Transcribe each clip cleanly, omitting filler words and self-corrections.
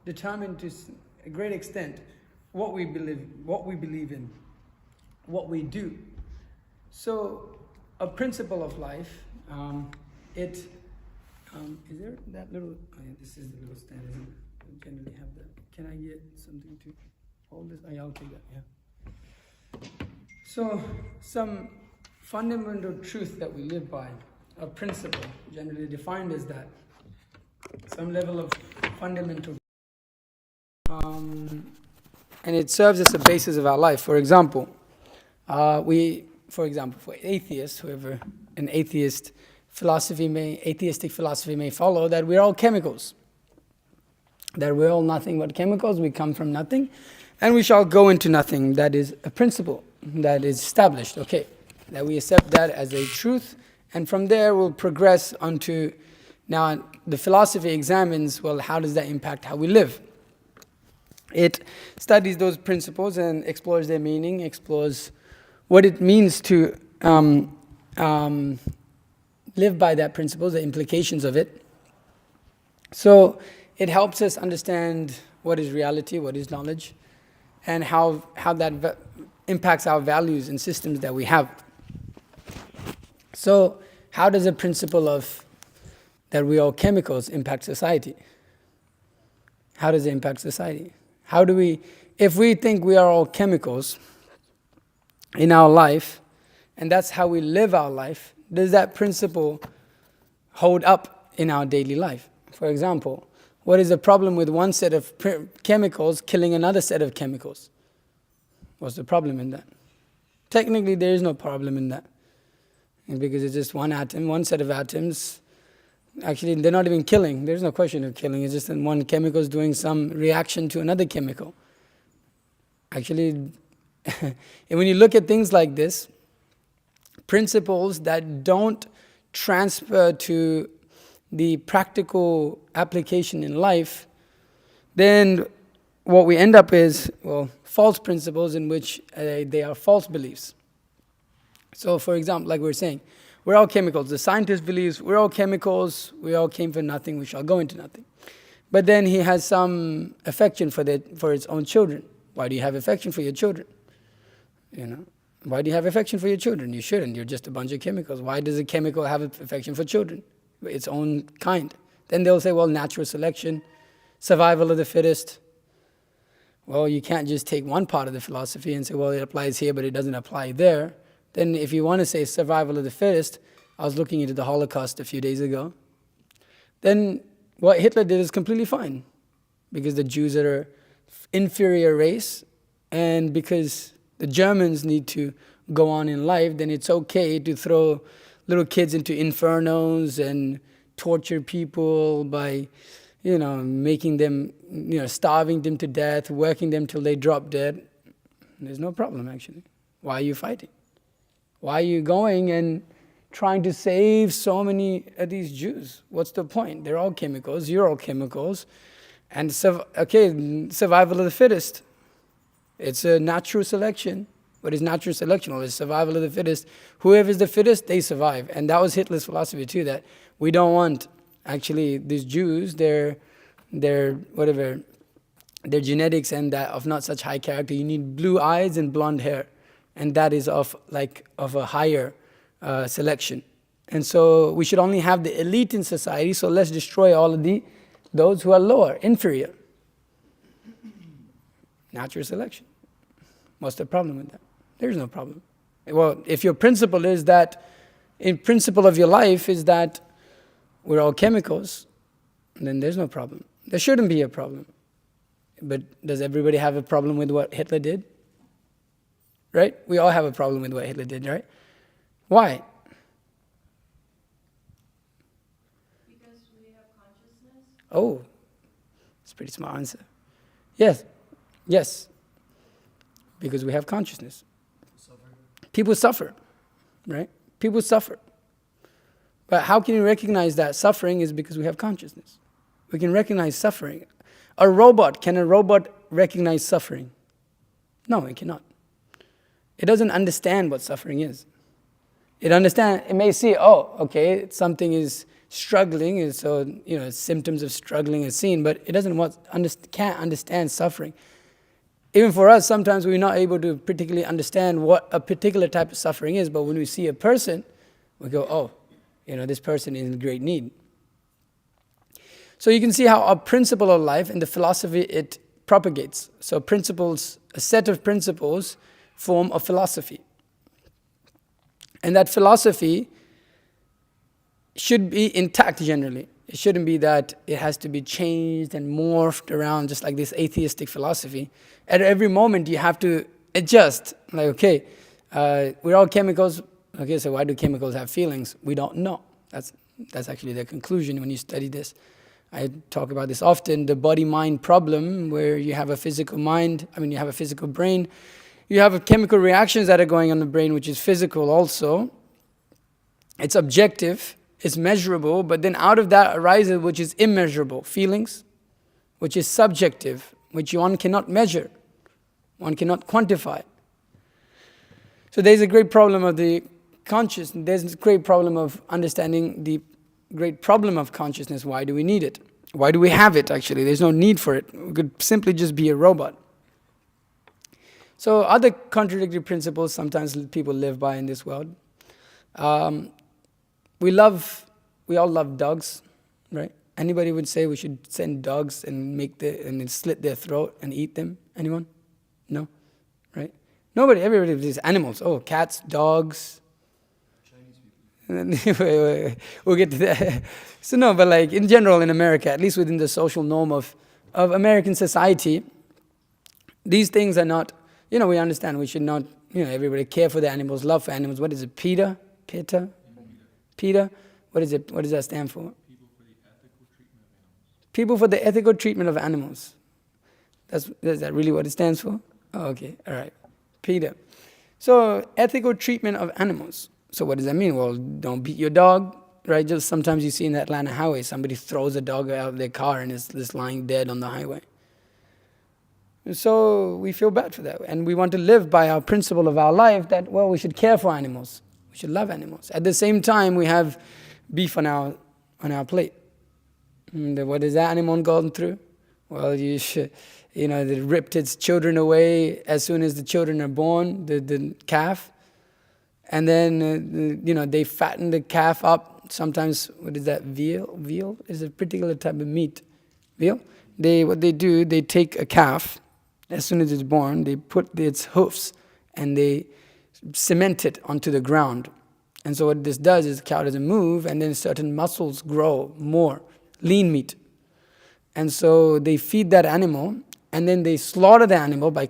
determine to a great extent what we believe in, what we do. So, a principle of life, is there that little, oh yeah, this is the little stand, isn't it? We generally have that. Can I get something to hold this? Oh yeah, I'll take that, yeah. So, some fundamental truth that we live by, a principle, generally defined as that. Some level of fundamental, and it serves as the basis of our life. For example, for atheists, whoever an atheistic philosophy may follow, that we're all chemicals, that we're all nothing but chemicals, we come from nothing, and we shall go into nothing. That is a principle that is established, okay, that we accept that as a truth, and from there we'll progress onto, now the philosophy examines, well, how does that impact how we live? It studies those principles and explores their meaning, explores what it means to live by that principle, the implications of it. So it helps us understand what is reality, what is knowledge, and how that impacts our values and systems that we have. So how does the principle of that we are all chemicals impact society? How does it impact society? How do we, if we think we are all chemicals in our life, and that's how we live our life, does that principle hold up in our daily life? For example, what is the problem with one set of chemicals killing another set of chemicals? What's the problem in that? Technically, there is no problem in that. And because it's just one atom, one set of atoms. Actually, they're not even killing. There's no question of killing. It's just that one chemical is doing some reaction to another chemical. Actually, and when you look at things like this, principles that don't transfer to the practical application in life, then what we end up is, well, false principles in which they are false beliefs. So, for example, like we were saying, we're all chemicals. The scientist believes we're all chemicals, we all came from nothing, we shall go into nothing. But then he has some affection for his own children. Why do you have affection for your children? You know, why do you have affection for your children? You shouldn't. You're just a bunch of chemicals. Why does a chemical have affection for children? Its own kind. Then they'll say, well, natural selection, survival of the fittest. Well, you can't just take one part of the philosophy and say, well, it applies here, but it doesn't apply there. Then if you want to say survival of the fittest, I was looking into the Holocaust a few days ago, then what Hitler did is completely fine, because the Jews are an inferior race, and because the Germans need to go on in life, then it's okay to throw little kids into infernos and torture people by, making them, starving them to death, working them till they drop dead. There's no problem, actually. Why are you fighting? Why are you going and trying to save so many of these Jews? What's the point? They're all chemicals, you're all chemicals. And survival of the fittest. It's a natural selection. What is natural selection? Well, it's survival of the fittest. Whoever is the fittest, they survive. And that was Hitler's philosophy too, that we don't want, actually, these Jews, their genetics and that of not such high character. You need blue eyes and blonde hair. And that is of a higher selection. And so we should only have the elite in society, so let's destroy all of those who are lower, inferior. Natural selection. What's the problem with that? There's no problem. Well, if your principle is that, in principle of your life is that we're all chemicals, then there's no problem. There shouldn't be a problem. But does everybody have a problem with what Hitler did? Right? We all have a problem with what Hitler did, right? Why? Because we have consciousness. Oh, that's a pretty smart answer. Yes. Because we have consciousness. People suffer, right? People suffer. But how can you recognize that suffering is because we have consciousness? We can recognize suffering. Can a robot recognize suffering? No, it cannot. It doesn't understand what suffering is. It may see, something is struggling, and so symptoms of struggling is seen, but it can't understand suffering. Even for us, sometimes we're not able to particularly understand what a particular type of suffering is, but when we see a person, we go, oh, this person is in great need. So you can see how a principle of life in the philosophy, it propagates. So principles, a set of principles form a philosophy. And that philosophy should be intact generally. It shouldn't be that it has to be changed and morphed around, just like this atheistic philosophy. At every moment you have to adjust. Like, okay, we're all chemicals. Okay, so why do chemicals have feelings? We don't know. That's actually the conclusion when you study this. I talk about this often, the body-mind problem, where you have a physical mind, you have a physical brain. You have chemical reactions that are going on in the brain, which is physical also. It's objective, it's measurable, but then out of that arises which is immeasurable, feelings, which is subjective, which one cannot measure, one cannot quantify. So there's a great problem of the consciousness, there's a great problem of understanding the great problem of consciousness. Why do we need it? Why do we have it, actually? There's no need for it. We could simply just be a robot. So other contradictory principles sometimes people live by in this world. We all love dogs, right? Anybody would say we should send dogs and and slit their throat and eat them? Anyone? No? Right? Nobody, everybody, these animals. Oh, cats, dogs. Wait, we'll get to that. So no, but like in general in America, at least within the social norm of American society, these things are not, we understand we should not, everybody care for the animals, love for animals. What is it, PETA? PETA? PETA? What is it? What does that stand for? People for the ethical treatment of animals. Is that really what it stands for? Oh, okay, all right. PETA. So ethical treatment of animals. So what does that mean? Well, don't beat your dog, right? Just sometimes you see in the Atlanta highway, somebody throws a dog out of their car and it's just lying dead on the highway. So we feel bad for that. And we want to live by our principle of our life that, well, we should care for animals. We should love animals. At the same time, we have beef on our plate. And what is that animal going through? Well, they ripped its children away as soon as the children are born, the calf. And then, they fatten the calf up. Sometimes, what is that, veal? Veal is a particular type of meat. Veal? What they do, they take a calf, as soon as it's born, they put its hoofs and they cement it onto the ground. And so what this does is the cow doesn't move, and then certain muscles grow more, lean meat. And so they feed that animal, and then they slaughter the animal by,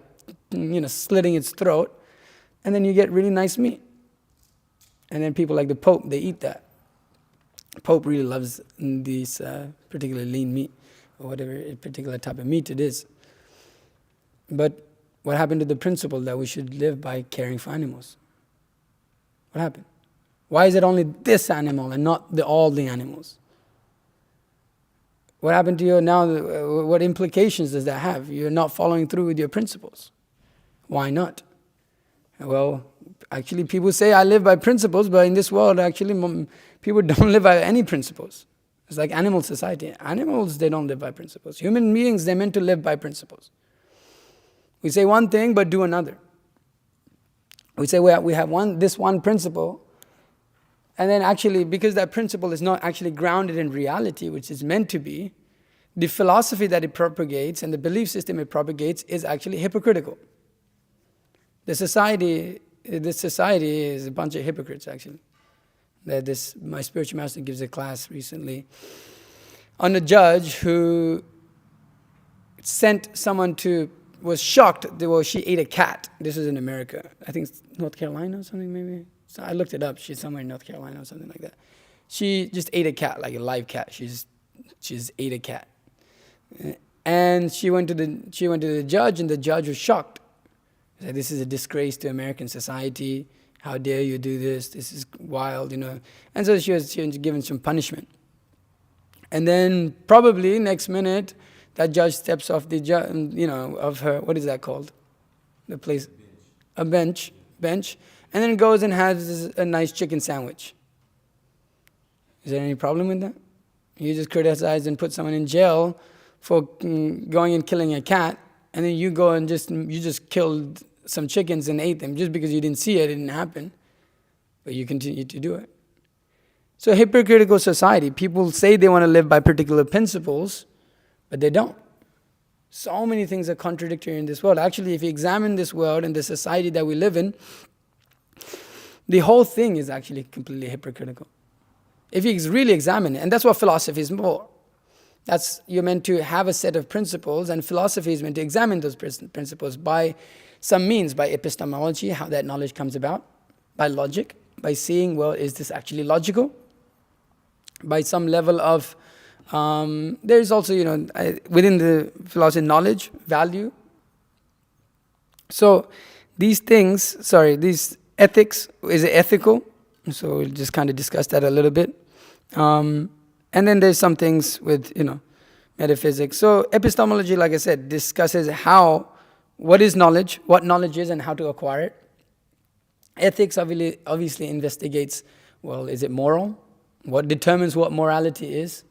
slitting its throat, and then you get really nice meat. And then people like the Pope, they eat that. Pope really loves these particular lean meat, or whatever particular type of meat it is. But what happened to the principle that we should live by caring for animals? What happened? Why is it only this animal and not all the animals? What happened to you now? What implications does that have? You're not following through with your principles. Why not? Well, actually people say I live by principles, but in this world actually people don't live by any principles. It's like animal society. Animals, they don't live by principles. Human beings, they're meant to live by principles. We say one thing but do another. We say we have this one principle, and then actually, because that principle is not actually grounded in reality, which is meant to be, the philosophy that it propagates and the belief system it propagates is actually hypocritical. This society is a bunch of hypocrites, actually. My spiritual master gives a class recently on a judge who sent someone was shocked. She ate a cat. This is in America. I think it's North Carolina or something, maybe. So I looked it up. She's somewhere in North Carolina or something like that. She just ate a cat, like a live cat. She just ate a cat. And she went to the judge, and the judge was shocked. He said, "This is a disgrace to American society. How dare you do this? This is wild, And so she was given some punishment. And then probably next minute, that judge steps off of her, what is that called? The place, a bench, and then goes and has a nice chicken sandwich. Is there any problem with that? You just criticize and put someone in jail for going and killing a cat, and then you go and you just killed some chickens and ate them just because you didn't see it, it didn't happen, but you continue to do it. So hypocritical society, people say they want to live by particular principles, but they don't. So many things are contradictory in this world. Actually, if you examine this world and the society that we live in, the whole thing is actually completely hypocritical. If you really examine it, and that's what philosophy is for. You're meant to have a set of principles, and philosophy is meant to examine those principles by some means, by epistemology, how that knowledge comes about, by logic, by seeing, well, is this actually logical? By some level of, there is also, within the philosophy, knowledge, value. So these ethics, is it ethical? So we'll just kind of discuss that a little bit. And then there's some things with, metaphysics. So epistemology, like I said, discusses what is knowledge, what knowledge is, and how to acquire it. Ethics obviously investigates, well, is it moral? What determines what morality is?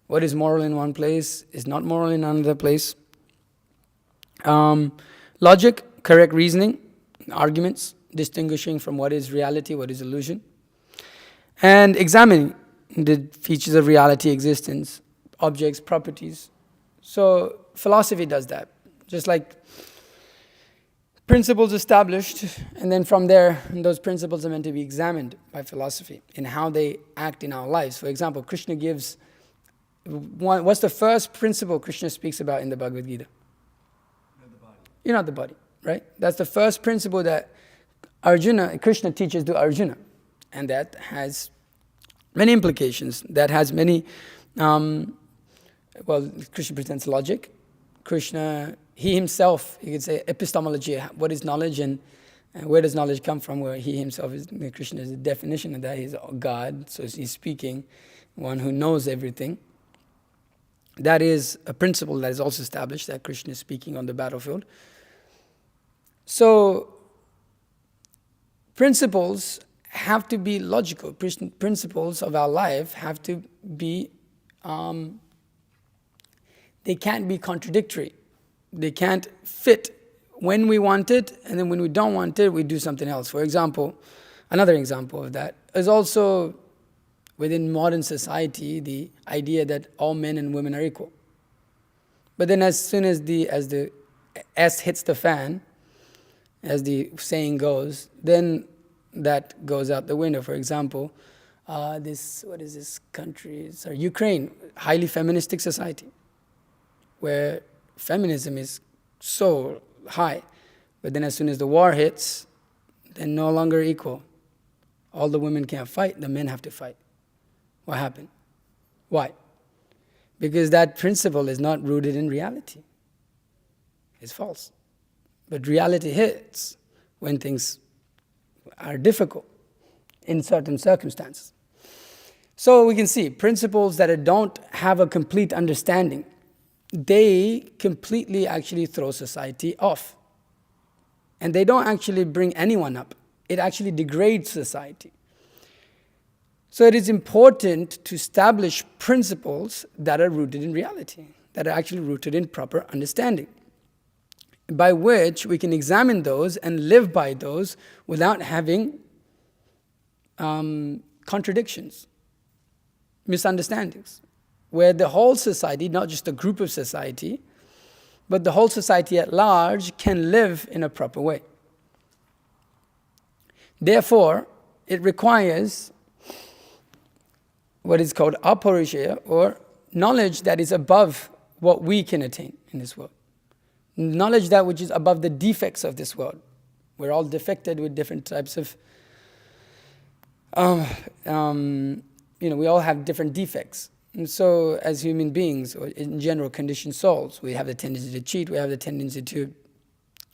What is moral in one place is not moral in another place. Logic, correct reasoning, arguments, distinguishing from what is reality, what is illusion. And examining the features of reality, existence, objects, properties. So philosophy does that. Just like principles established, and then from there, those principles are meant to be examined by philosophy in how they act in our lives. For example, Krishna gives what's the first principle Krishna speaks about in the Bhagavad Gita? You're not the body, right? That's the first principle that Krishna teaches to Arjuna. And that has many implications. That has many, Krishna presents logic. Krishna, he himself, you could say epistemology, what is knowledge and where does knowledge come from, where he himself Krishna is the definition of that. He's God, so he's speaking, one who knows everything. That is a principle that is also established, that Krishna is speaking on the battlefield. So, principles have to be logical. Principles of our life have to be, they can't be contradictory. They can't fit when we want it, and then when we don't want it, we do something else. For example, another example of that is also within modern society, the idea that all men and women are equal. But then as soon as the S hits the fan, as the saying goes, then that goes out the window. For example, what is this country? Sorry, Ukraine, highly feministic society, where feminism is so high. But then as soon as the war hits, they're no longer equal. All the women can't fight, the men have to fight. What happened? Why? Because that principle is not rooted in reality. It's false. But reality hits when things are difficult in certain circumstances. So we can see principles that don't have a complete understanding, they completely actually throw society off. And they don't actually bring anyone up. It actually degrades society. So it is important to establish principles that are rooted in reality, that are actually rooted in proper understanding, by which we can examine those and live by those without having contradictions, misunderstandings, where the whole society, not just a group of society, but the whole society at large can live in a proper way. Therefore, it requires what is called aparishaya, or knowledge that is above what we can attain in this world. Knowledge that which is above the defects of this world. We're all defected with different types of, we all have different defects. And so as human beings, or in general conditioned souls, we have the tendency to cheat, we have the tendency to,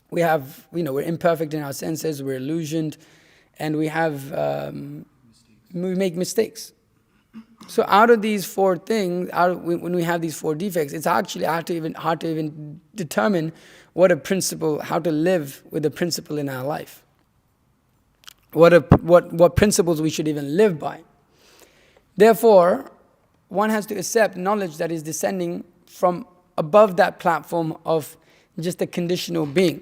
we're imperfect in our senses, we're illusioned, and we make mistakes. So out of these four things, when we have these four defects, it's actually hard to even determine how to live with a principle in our life. What principles we should even live by. Therefore, one has to accept knowledge that is descending from above that platform of just a conditional being.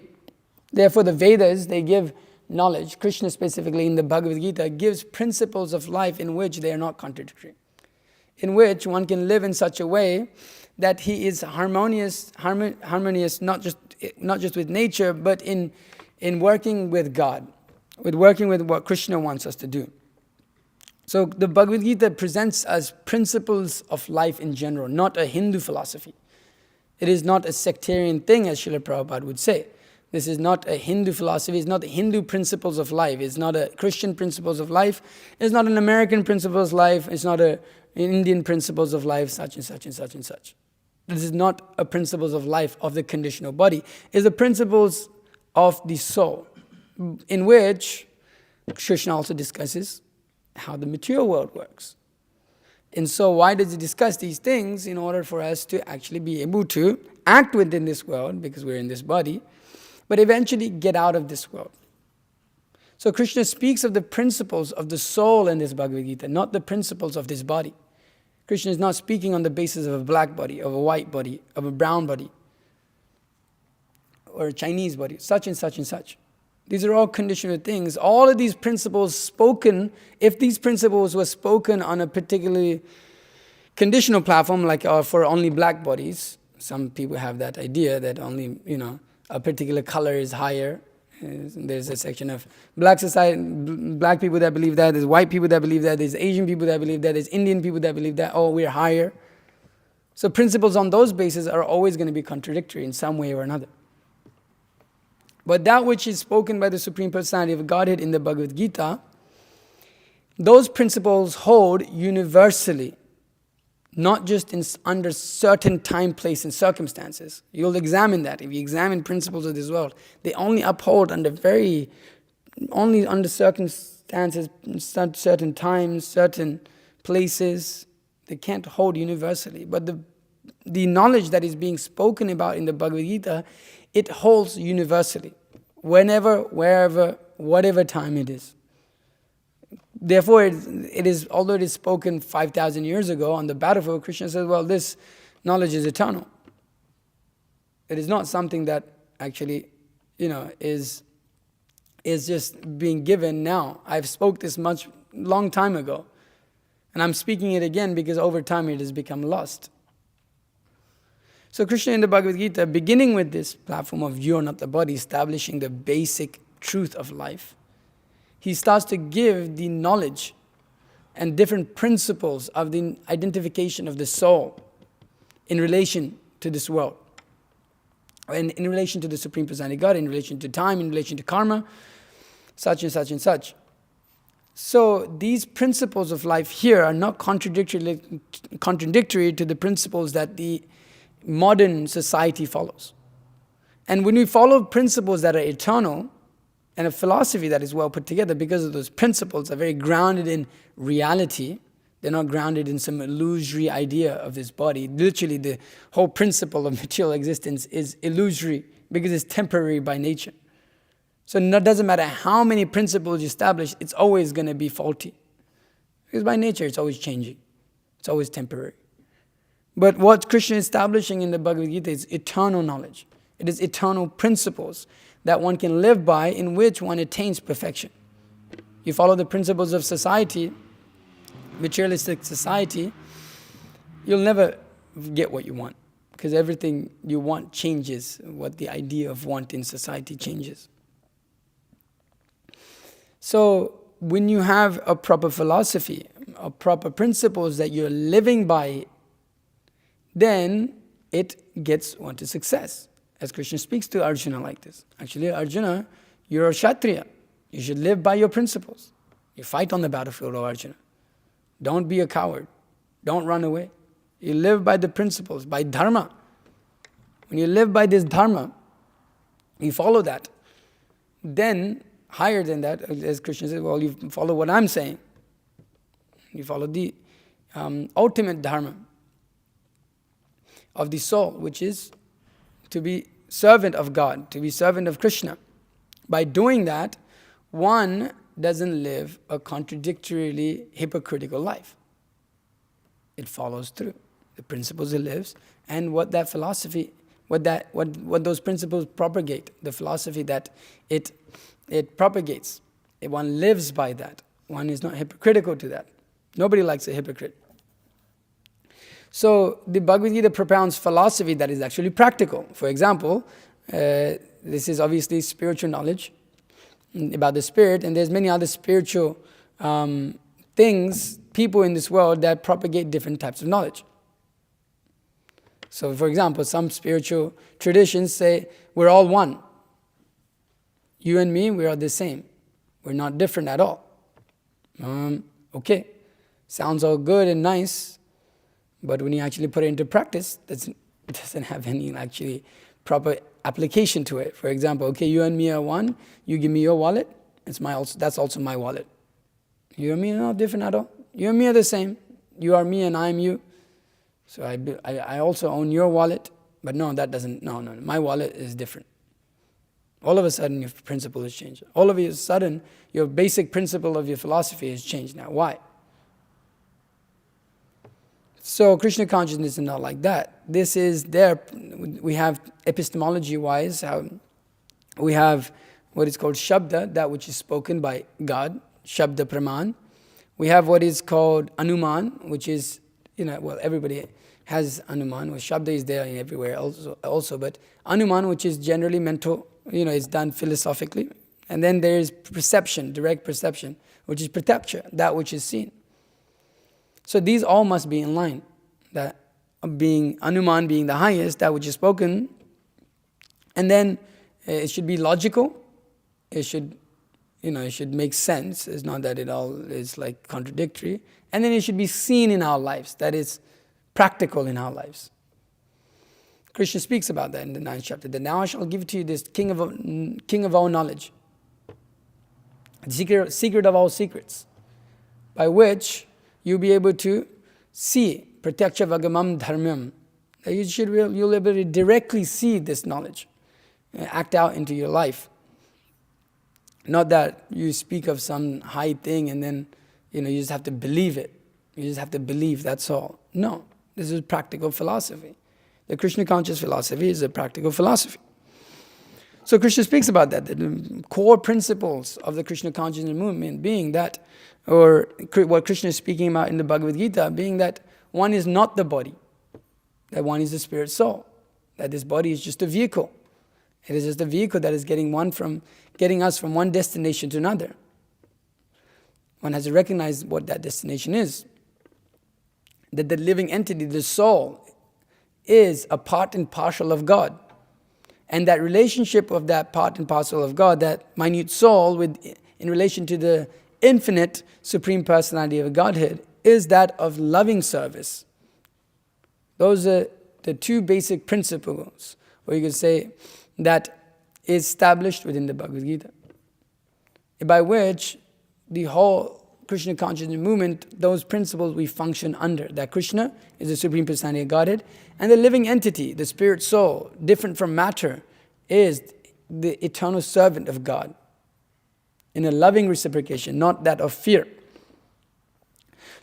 Therefore, the Vedas, they give knowledge, Krishna specifically in the Bhagavad Gita, gives principles of life in which they are not contradictory, in which one can live in such a way that he is harmonious not just with nature, but in working with God, with working with what Krishna wants us to do. So the Bhagavad Gita presents us principles of life in general, not a Hindu philosophy. It is not a sectarian thing, as Srila Prabhupada would say. This is not a Hindu philosophy. It's not the Hindu principles of life. It's not a Christian principles of life. It's not an American principles of life. It's not an Indian principles of life, such and such and such and such. This is not a principles of life of the conditional body. It's the principles of the soul, in which Krishna also discusses how the material world works. And so why does he discuss these things? In order for us to actually be able to act within this world, because we're in this body, but eventually get out of this world. So Krishna speaks of the principles of the soul in this Bhagavad Gita, not the principles of this body. Krishna is not speaking on the basis of a black body, of a white body, of a brown body, or a Chinese body, such and such and such. These are all conditional things. All of these principles spoken, if these principles were spoken on a particularly conditional platform, like for only black bodies, some people have that idea that only, a particular color is higher. There's a section of black society, black people that believe that, there's white people that believe that, there's Asian people that believe that, there's Indian people that believe that, we're higher. So principles on those bases are always going to be contradictory in some way or another. But that which is spoken by the Supreme Personality of Godhead in the Bhagavad Gita, those principles hold universally, not just under certain time, place, and circumstances. You'll examine that. If you examine principles of this world, they only uphold only under circumstances, certain times, certain places. They can't hold universally. But the knowledge that is being spoken about in the Bhagavad Gita, it holds universally, whenever, wherever, whatever time it is. Therefore, it is, although it is spoken 5,000 years ago on the battlefield, Krishna says, well, this knowledge is eternal. It is not something that actually, is just being given now. I've spoke this long time ago, and I'm speaking it again because over time it has become lost. So Krishna in the Bhagavad Gita, beginning with this platform of you are not the body, establishing the basic truth of life, he starts to give the knowledge and different principles of the identification of the soul in relation to this world, and in relation to the Supreme Personality of God, in relation to time, in relation to karma, such and such and such. So these principles of life here are not contradictory to the principles that the modern society follows. And when we follow principles that are eternal, and a philosophy that is well put together, because of those principles are very grounded in reality, they're not grounded in some illusory idea of this body. Literally, the whole principle of material existence is illusory because it's temporary by nature. So it doesn't matter how many principles you establish, it's always going to be faulty. Because by nature, it's always changing. It's always temporary. But what Krishna is establishing in the Bhagavad Gita is eternal knowledge. It is eternal principles that one can live by, in which one attains perfection. You follow the principles of society, materialistic society, you'll never get what you want, because everything you want changes. What the idea of want in society changes. So when you have a proper philosophy, a proper principles that you're living by, then it gets one to success. As Krishna speaks to Arjuna like this. Actually, Arjuna, you're a Kshatriya. You should live by your principles. You fight on the battlefield, O Arjuna. Don't be a coward. Don't run away. You live by the principles, by dharma. When you live by this dharma, you follow that. Then, higher than that, as Krishna says, well, you follow what I'm saying. You follow the ultimate dharma of the soul, which is to be servant of God, to be servant of Krishna. By doing that, one doesn't live a contradictorily hypocritical life. it follows through. The principles it lives, and what that philosophy, what those principles propagate, the philosophy that it propagates. One lives by that. One is not hypocritical to that. Nobody likes a hypocrite. So the Bhagavad Gita propounds philosophy that is actually practical. For example, this is obviously spiritual knowledge about the spirit, and there's many other spiritual things, people in this world that propagate different types of knowledge. So for example, some spiritual traditions say we're all one. You and me, we are the same. We're not different at all. Okay, sounds all good and nice, but when you actually put it into practice, it doesn't have any actually proper application to it. For example, okay, you and me are one. You give me your wallet. That's also my wallet. You and me are not different at all. You and me are the same. You are me and I am you. So I also own your wallet. But no, that doesn't. No. My wallet is different. All of a sudden, your principle has changed. All of a sudden, your basic principle of your philosophy has changed now. Why? So Krishna consciousness is not like that. This is there. We have epistemology-wise, we have what is called Shabda, that which is spoken by God, Shabda Praman. We have what is called Anuman, which is, everybody has Anuman. Well, Shabda is there everywhere also, but Anuman, which is generally mental, is done philosophically. And then there is perception, direct perception, which is pratyaksha, that which is seen. So these all must be in line. That Anuman being the highest, that which is spoken, and then it should be logical. It should, it should make sense. It's not that it all is like contradictory. And then it should be seen in our lives. That is practical in our lives. Krishna speaks about that in the 9th chapter. That now I shall give to you this king of all knowledge, the secret of all secrets, by which you'll be able to see pratyaksha vagamam dharmam. You'll be able to directly see this knowledge, act out into your life. Not that you speak of some high thing and then you just have to believe it. You just have to believe, that's all. No, this is practical philosophy. The Krishna conscious philosophy is a practical philosophy. So Krishna speaks about that, the core principles of the Krishna consciousness movement being that, or what Krishna is speaking about in the Bhagavad Gita, being that one is not the body, that one is the spirit soul, that this body is just a vehicle. It is just a vehicle that is getting us from one destination to another. One has to recognize what that destination is. That the living entity, the soul, is a part and parcel of God. And that relationship of that part and parcel of God, that minute soul in relation to the infinite Supreme Personality of Godhead, is that of loving service. Those are the two basic principles, or you could say, that is established within the Bhagavad Gita, by which the whole Krishna consciousness movement, those principles we function under. That Krishna is the Supreme Personality of Godhead, and the living entity, the spirit soul, different from matter, is the eternal servant of God in a loving reciprocation, not that of fear.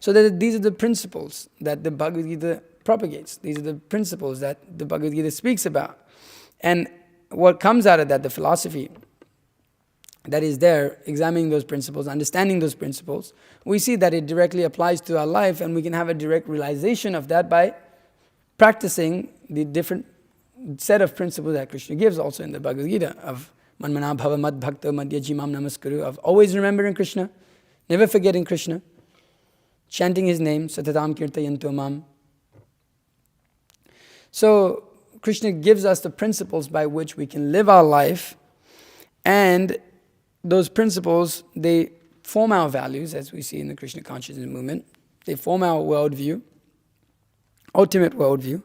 So that these are the principles that the Bhagavad Gita propagates. These are the principles that the Bhagavad Gita speaks about. And what comes out of that, the philosophy that is there, examining those principles, understanding those principles, we see that it directly applies to our life, and we can have a direct realization of that by practicing the different set of principles that Krishna gives also in the Bhagavad Gita of Manmana Bhava Mad Bhakta Madhyajimam Namaskuru, of always remembering Krishna, never forgetting Krishna, chanting His name, Satatam Kirtayanto Mam. So Krishna gives us the principles by which we can live our life, and those principles, they form our values, as we see in the Krishna consciousness movement. They form our worldview, ultimate worldview,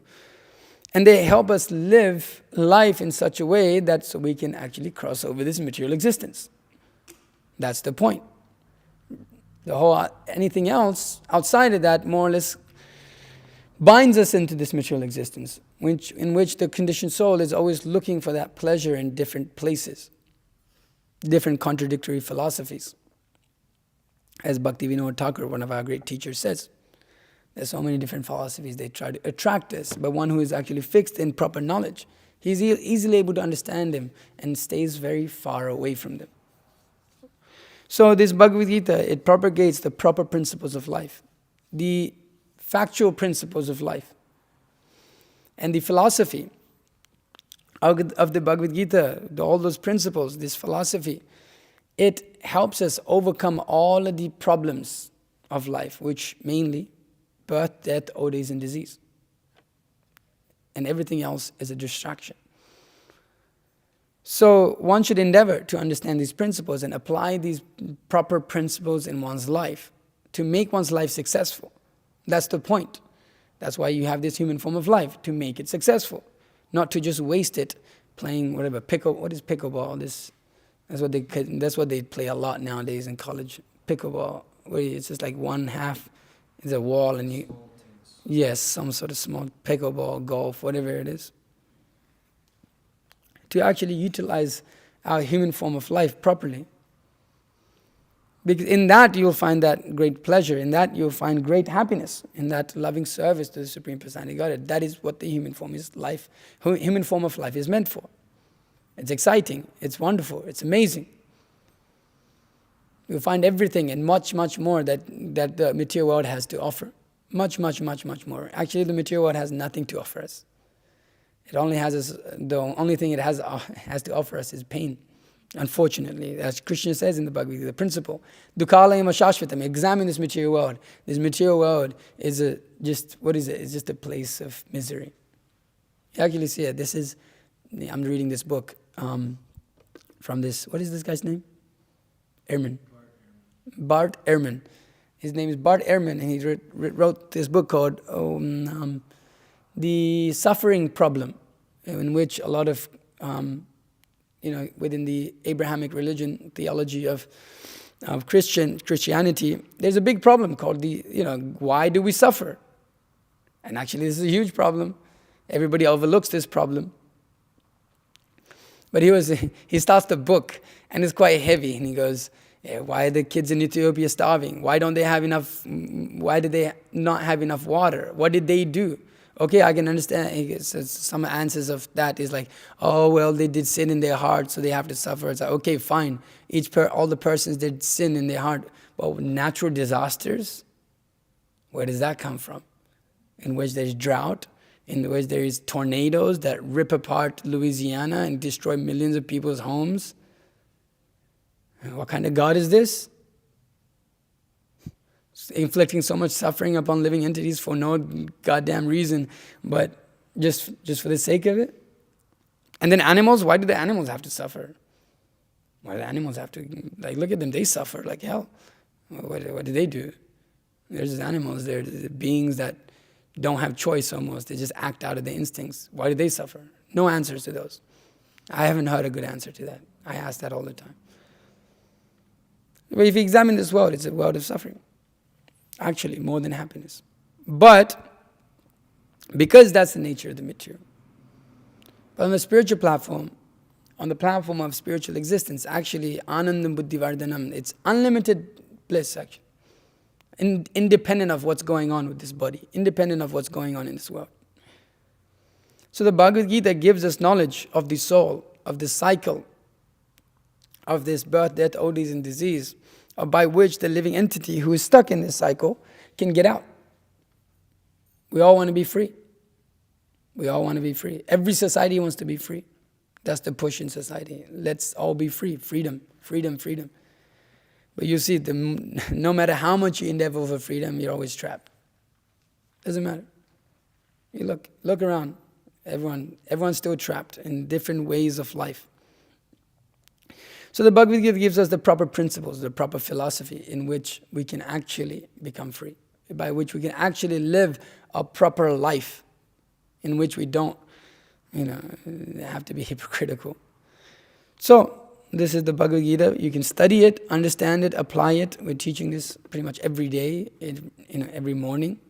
and they help us live life in such a way that so we can actually cross over this material existence. That's the point. Anything else outside of that more or less binds us into this material existence, in which the conditioned soul is always looking for that pleasure in different places, different contradictory philosophies. As Bhaktivinoda Thakur, one of our great teachers, says, There's so many different philosophies. They try to attract us, but one who is actually fixed in proper knowledge, he's easily able to understand them and stays very far away from them. So this Bhagavad Gita, it propagates the proper principles of life, the factual principles of life. And the philosophy of the Bhagavad Gita, all those principles, this philosophy, it helps us overcome all of the problems of life, which mainly birth, death, old age, and disease. And everything else is a distraction. So one should endeavor to understand these principles and apply these proper principles in one's life to make one's life successful. That's the point. That's why you have this human form of life, to make it successful, not to just waste it playing whatever what is pickleball? That's what they play a lot nowadays in college. Pickleball, where it's just like one half is a wall and you, yes, some sort of small pickleball, golf, whatever it is. To actually utilize our human form of life properly. Because in that you'll find that great pleasure, in that you'll find great happiness, in that loving service to the Supreme Personality of Godhead. That is what the human form of life is meant for. It's exciting, it's wonderful, it's amazing. You'll find everything and much, much more that the material world has to offer. Much, much, much, much more. Actually, the material world has nothing to offer us. The only thing it has to offer us is pain. Unfortunately, as Krishna says in the Bhagavad Gita, the principle, dukkhalayam ashashvatam, examine this material world. This material world is It's just a place of misery. You actually see it. I'm reading this book from this, what is this guy's name? Ehrman. Bart Ehrman. His name is Bart Ehrman, and he wrote this book called The Suffering Problem, in which a lot of within the Abrahamic religion, theology of Christianity, there's a big problem called why do we suffer? And actually this is a huge problem. Everybody overlooks this problem. But he starts the book, and it's quite heavy, and he goes, why are the kids in Ethiopia starving? Why did they not have enough water? What did they do? Okay, I can understand. Some answers of that is like, oh, well, they did sin in their heart, so they have to suffer. It's like, okay, fine. All the persons did sin in their heart. But natural disasters, where does that come from? In which there's drought, in which there is tornadoes that rip apart Louisiana and destroy millions of people's homes. What kind of God is this? Inflicting so much suffering upon living entities for no goddamn reason, but just for the sake of it. And then animals, why do the animals have to suffer? Why do the animals have to, look at them, they suffer like hell. What do they do? There's animals, they're beings that don't have choice almost, they just act out of their instincts. Why do they suffer? No answers to those. I haven't heard a good answer to that. I ask that all the time. But if you examine this world, it's a world of suffering. Actually, more than happiness. But, because that's the nature of the material. But on the spiritual platform, on the platform of spiritual existence, actually, Anandam Buddhi Vardhanam, it's unlimited bliss, actually. Independent of what's going on with this body, independent of what's going on in this world. So the Bhagavad Gita gives us knowledge of the soul, of the cycle, of this birth, death, old age, and disease, by which the living entity who is stuck in this cycle can get out. We all want to be free. We all want to be free. Every society wants to be free. That's the push in society. Let's all be free. Freedom, freedom, freedom. But you see, no matter how much you endeavor for freedom, you're always trapped. Doesn't matter. You look around. Everyone's still trapped in different ways of life. So the Bhagavad Gita gives us the proper principles, the proper philosophy in which we can actually become free, by which we can actually live a proper life, in which we don't, have to be hypocritical. So this is the Bhagavad Gita. You can study it, understand it, apply it. We're teaching this pretty much every day, every morning.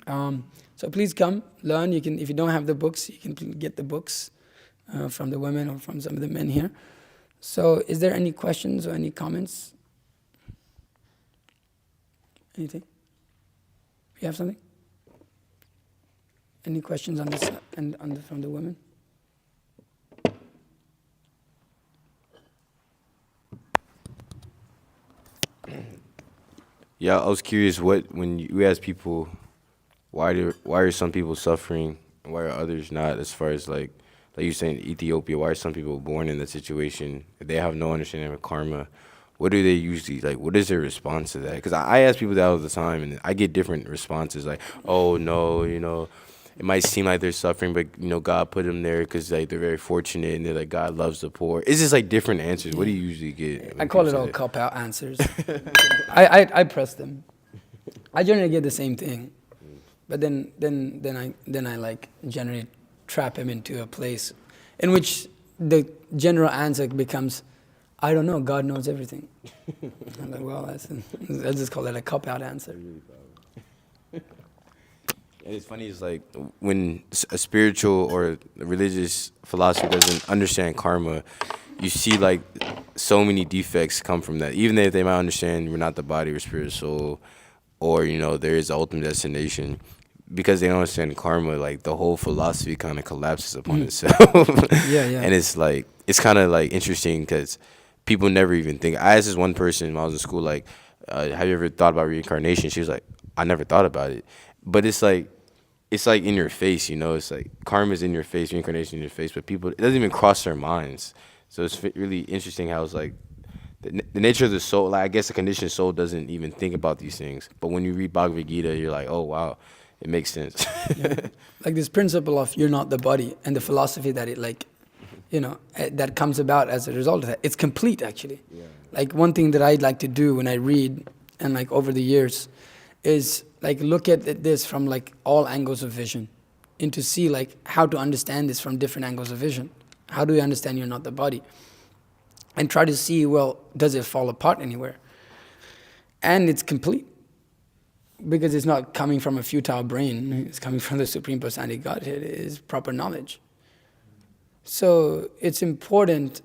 So please come, learn. You can, if you don't have the books, you can get the books from the women or from some of the men here. So is there any questions or any comments? Anything? You have something? Any questions on this and from the women? Yeah, I was curious when you ask people why are some people suffering and why are others not, as far as like you're saying Ethiopia, why are some people born in that situation if they have no understanding of karma? What do they usually like? What is their response to that? Because I ask people that all the time, and I get different responses. Like, oh no, it might seem like they're suffering, but God put them there because like they're very fortunate, and they're like God loves the poor. It's just like different answers. What do you usually get? I call it all cop out answers. I press them. I generally get the same thing, but then I like generally trap him into a place in which the general answer becomes, I don't know, God knows everything. I'm like, well, I just call it a cop-out answer. And it's funny, it's like when a spiritual or a religious philosophy doesn't understand karma, you see like so many defects come from that. Even if they might understand we're not the body or spirit or soul, or there is the ultimate destination, because they don't understand karma, like the whole philosophy kind of collapses upon itself. Yeah. And it's kind of like interesting because people never even think. I asked this one person when I was in school, like, have you ever thought about reincarnation? She was like, I never thought about it. But it's like in your face, It's like karma's in your face, reincarnation in your face, but people, it doesn't even cross their minds. So it's really interesting how it's like the nature of the soul. Like I guess the conditioned soul doesn't even think about these things. But when you read Bhagavad Gita, you're like, oh wow, it makes sense. Yeah. Like this principle of you're not the body, and the philosophy that it that comes about as a result of that. It's complete, actually. Yeah. Like one thing that I'd like to do when I read, and like over the years, is like look at this from like all angles of vision, and to see like how to understand this from different angles of vision. How do you understand you're not the body? And try to see, well, does it fall apart anywhere? And it's complete. Because it's not coming from a futile brain, it's coming from the Supreme Personality Godhead. It is proper knowledge. So it's important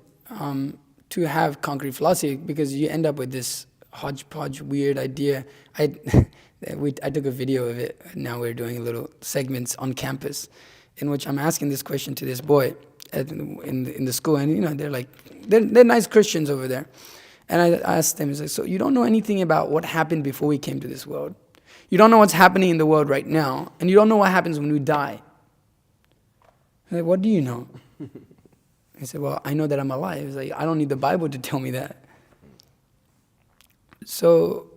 to have concrete philosophy, because you end up with this hodgepodge weird idea. I took a video of it. Now we're doing little segments on campus in which I'm asking this question to this boy in the school, and they're nice Christians over there. And I asked them, it's like, so you don't know anything about what happened before we came to this world? You don't know what's happening in the world right now, and you don't know what happens when we die. I'm like, what do you know? He said, well, I know that I'm alive. He's like, I don't need the Bible to tell me that. So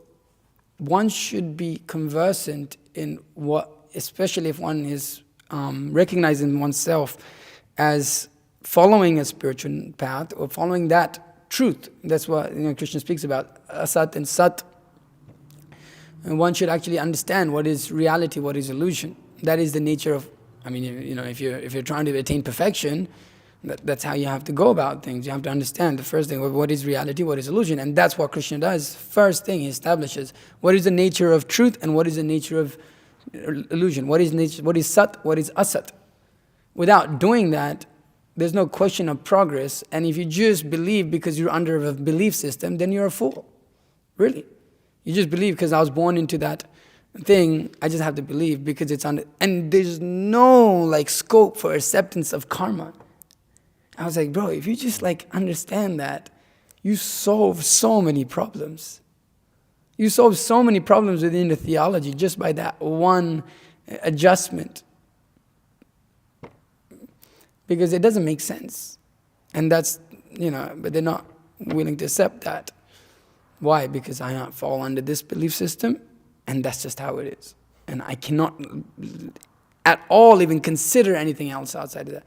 one should be conversant in what, especially if one is recognizing oneself as following a spiritual path or following that truth. That's what Krishna speaks about, asat and sat. And one should actually understand what is reality, what is illusion. That is the nature of, if you're trying to attain perfection, that's how you have to go about things. You have to understand the first thing, what is reality, what is illusion. And that's what Krishna does. First thing, he establishes what is the nature of truth and what is the nature of illusion. What is sat, what is asat. Without doing that, there's no question of progress. And if you just believe because you're under a belief system, then you're a fool. Really. You just believe because I was born into that thing, I just have to believe because it's under, and there's no scope for acceptance of karma. I was like, bro, if you just understand that, you solve so many problems. You solve so many problems within the theology just by that one adjustment. Because it doesn't make sense. And that's, but they're not willing to accept that. Why? Because I fall under this belief system, and that's just how it is. And I cannot at all even consider anything else outside of that.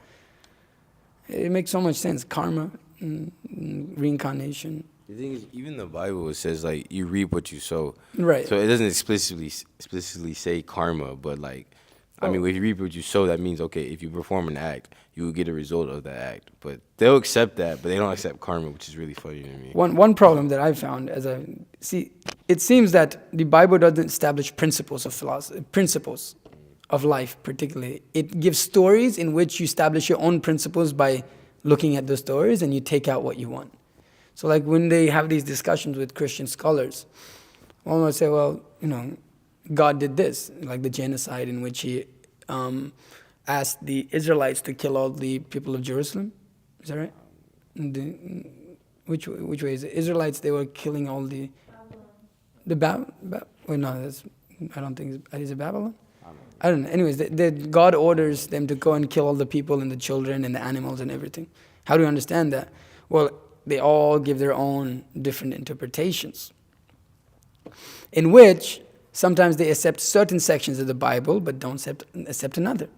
It makes so much sense. Karma, reincarnation. The thing is, even the Bible, it says you reap what you sow. Right. So it doesn't explicitly say karma, but if you reap what you sow, that means, okay, if you perform an act, you will get a result of that act. But they'll accept that, but they don't accept karma, which is really funny to me. One problem that I found it seems that the Bible doesn't establish principles of philosophy, principles of life particularly. It gives stories in which you establish your own principles by looking at the stories and you take out what you want. So when they have these discussions with Christian scholars, one will say, well, God did this, like the genocide in which he asked the Israelites to kill all the people of Jerusalem. Is that right? Which way is it? Israelites, they were killing all the... Wait, no, I don't think is it Babylon? I don't know. Anyways, God orders them to go and kill all the people and the children and the animals and everything. How do you understand that? Well, they all give their own different interpretations, in which sometimes they accept certain sections of the Bible but don't accept another.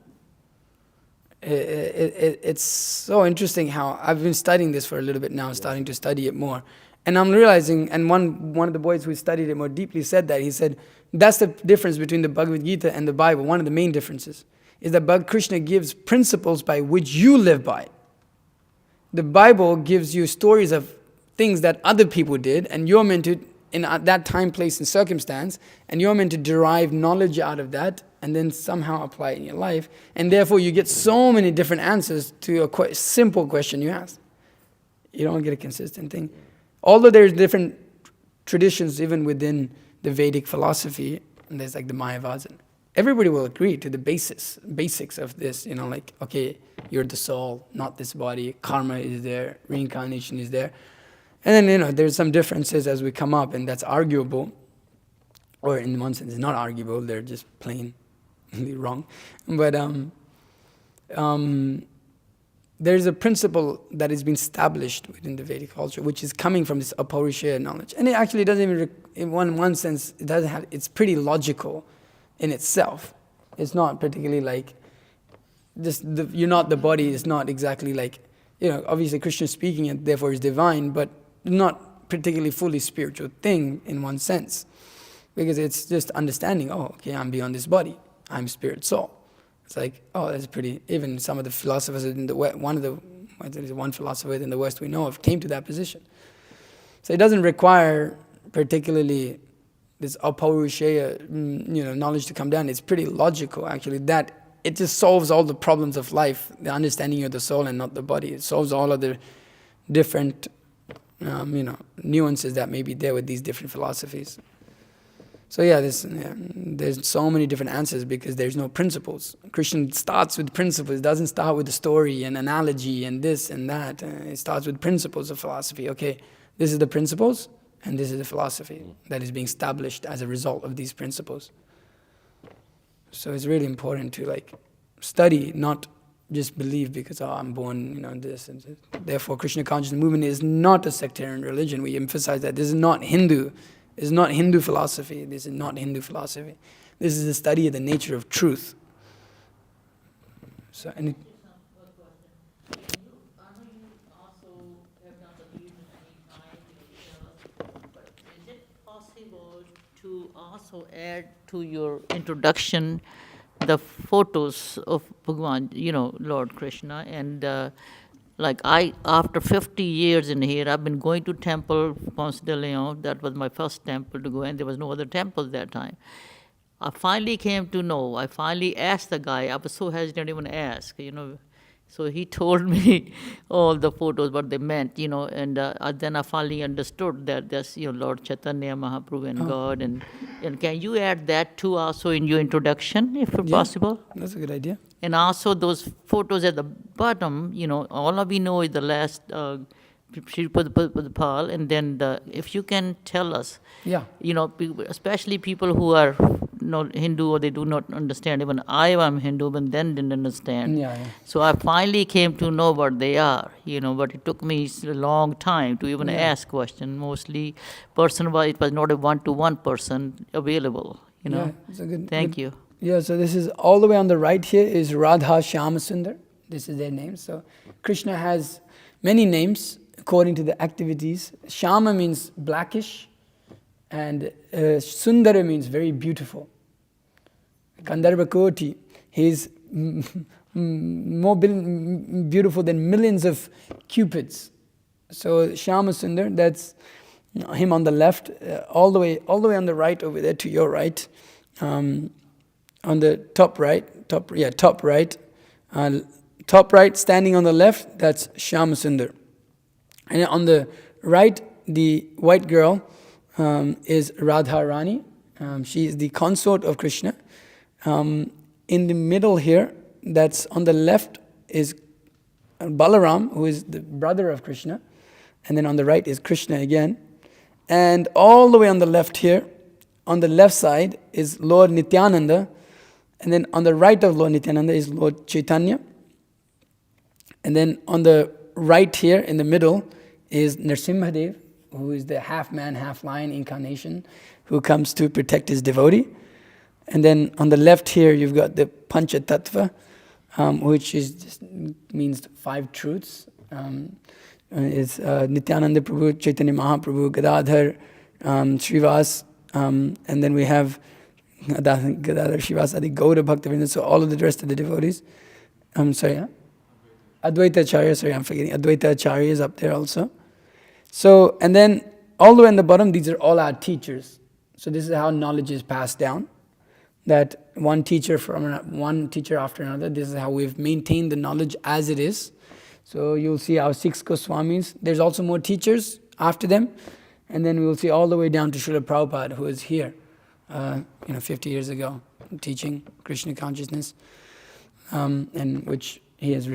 It's so interesting how I've been studying this for a little bit now, starting to study it more. And I'm realizing, and one of the boys who studied it more deeply said that, he said, that's the difference between the Bhagavad Gita and the Bible. One of the main differences is that Krishna gives principles by which you live by. The Bible gives you stories of things that other people did, and you're meant to, in that time, place, and circumstance, and you're meant to derive knowledge out of that and then somehow apply it in your life. And therefore, you get so many different answers to a simple question you ask. You don't get a consistent thing. Although there's different traditions even within the Vedic philosophy, and there's like the Mayavadas, everybody will agree to the basics of this, like, okay, you're the soul, not this body, karma is there, reincarnation is there. And then, there's some differences as we come up, and that's arguable, or in one sense, it's not arguable, they're just plainly wrong. But there's a principle that has been established within the Vedic culture, which is coming from this Apaurishaya knowledge. And it actually doesn't even, in one sense, it's pretty logical in itself. It's not particularly like, you're not the body, is not exactly like, obviously Krishna is speaking and therefore is divine, but not particularly fully spiritual thing in one sense. Because it's just understanding, okay, I'm beyond this body, I'm spirit soul. It's like, that's pretty, even some of the philosophers in the West, one philosopher in the West we know of came to that position. So it doesn't require particularly this Apaurishaya, knowledge to come down. It's pretty logical, actually, that it just solves all the problems of life, the understanding of the soul and not the body. It solves all of the different, nuances that may be there with these different philosophies. So there's so many different answers because there's no principles. Krishna starts with principles. It doesn't start with a story and analogy and this and that. It starts with principles of philosophy. Okay, this is the principles and this is the philosophy that is being established as a result of these principles. So it's really important to study, not just believe because I'm born, this and this. Therefore, Krishna consciousness movement is not a sectarian religion. We emphasize that this is not Hindu. It's not Hindu philosophy. This is not Hindu philosophy. This is the study of the nature of truth. So, I know you also have done the reading many times, but is it possible to also add to your introduction the photos of Bhagavan, Lord Krishna, and after 50 years in here, I've been going to temple Ponce de Leon. That was my first temple to go, and there was no other temple at that time. I finally came to know. I finally asked the guy. I was so hesitant to even ask, So he told me all the photos, what they meant, and then I finally understood that that's, Lord Chaitanya, Mahaprabhu, and God. And can you add that too also in your introduction, if possible? That's a good idea. And also those photos at the bottom, all we know is the last Sripad, and then if you can tell us, especially people who are not Hindu or they do not understand. Even I am Hindu, but then didn't understand. So I finally came to know what they are, but it took me a long time to even ask questions. Mostly person-wise, it was not a one-to-one person available, Yeah, it's a good. Thank you. Yeah, so this is all the way on the right here is Radha Shyama Sundar. This is their name. So Krishna has many names according to the activities. Shyama means blackish, and Sundara means very beautiful. Gandharva Koti, he's more beautiful than millions of cupids. So Shyama Sundar, that's him on the left, all the way on the right over there to your right. On the top right, standing on the left, that's Shyama Sundar. And on the right, the white girl is Radha Rani, She is the consort of Krishna. In the middle here, that's on the left, is Balaram, who is the brother of Krishna. And then on the right is Krishna again. And all the way on the left here, on the left side is Lord Nityananda. And then on the right of Lord Nityananda is Lord Chaitanya. And then on the right here in the middle is Nrsimhadev, who is the half man, half lion incarnation, who comes to protect his devotee. And then on the left here, you've got the Pancha Tattva, which is just means 5 truths. It's Nityananda Prabhu, Chaitanya Mahaprabhu, Gadadhar, Srivas, and then we have Gadadhar, Srivas, Adi Gaura Bhaktivinoda, so all of the rest of the devotees. Advaita Acharya, sorry, I'm forgetting. Advaita Acharya is up there also. So, and then all the way on the bottom, these are all our teachers. So this is how knowledge is passed down. That one teacher after another, this is how we've maintained the knowledge as it is. So you'll see our 6 Goswamis. There's also more teachers after them. And then we'll see all the way down to Srila Prabhupada, who is here, 50 years ago, teaching Krishna consciousness, and which he has,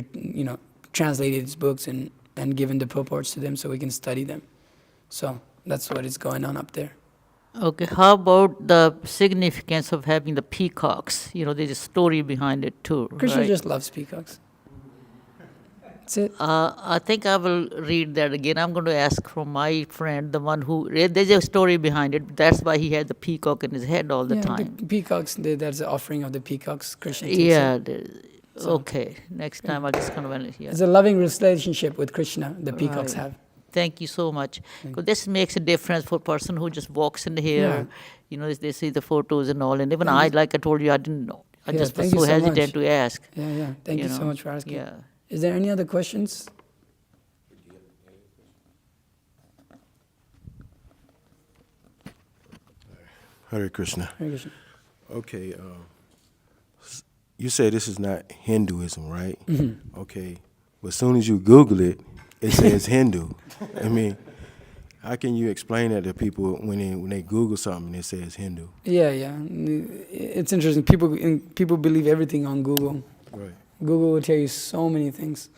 translated his books and given the purports to them so we can study them. So that's what is going on up there. Okay, how about the significance of having the peacocks? There's a story behind it too. Krishna right? just loves peacocks. That's it. I think I will read that again. I'm going to ask from my friend, the one who read. There's a story behind it. That's why he had the peacock in his head all the time. The peacocks, that's the offering of the peacocks. Krishna takes Yeah. it. Okay. Next time I'll just kind of. Yeah. It's a loving relationship with Krishna, the peacocks Right. have. Thank you so much. Because this makes a difference for a person who just walks in here. They see the photos and all. And even I, like I told you, I didn't know. I just was thank you so so hesitant much. to ask. Yeah. Thank you so much for asking. Yeah. Is there any other questions? Hare Krishna. Hare Krishna. Okay, you say this is not Hinduism, right? Mm-hmm. Okay, but as soon as you Google it, it says Hindu. I mean, how can you explain that to people when they Google something and it says Hindu? Yeah. It's interesting. People believe everything on Google. Right. Google will tell you so many things.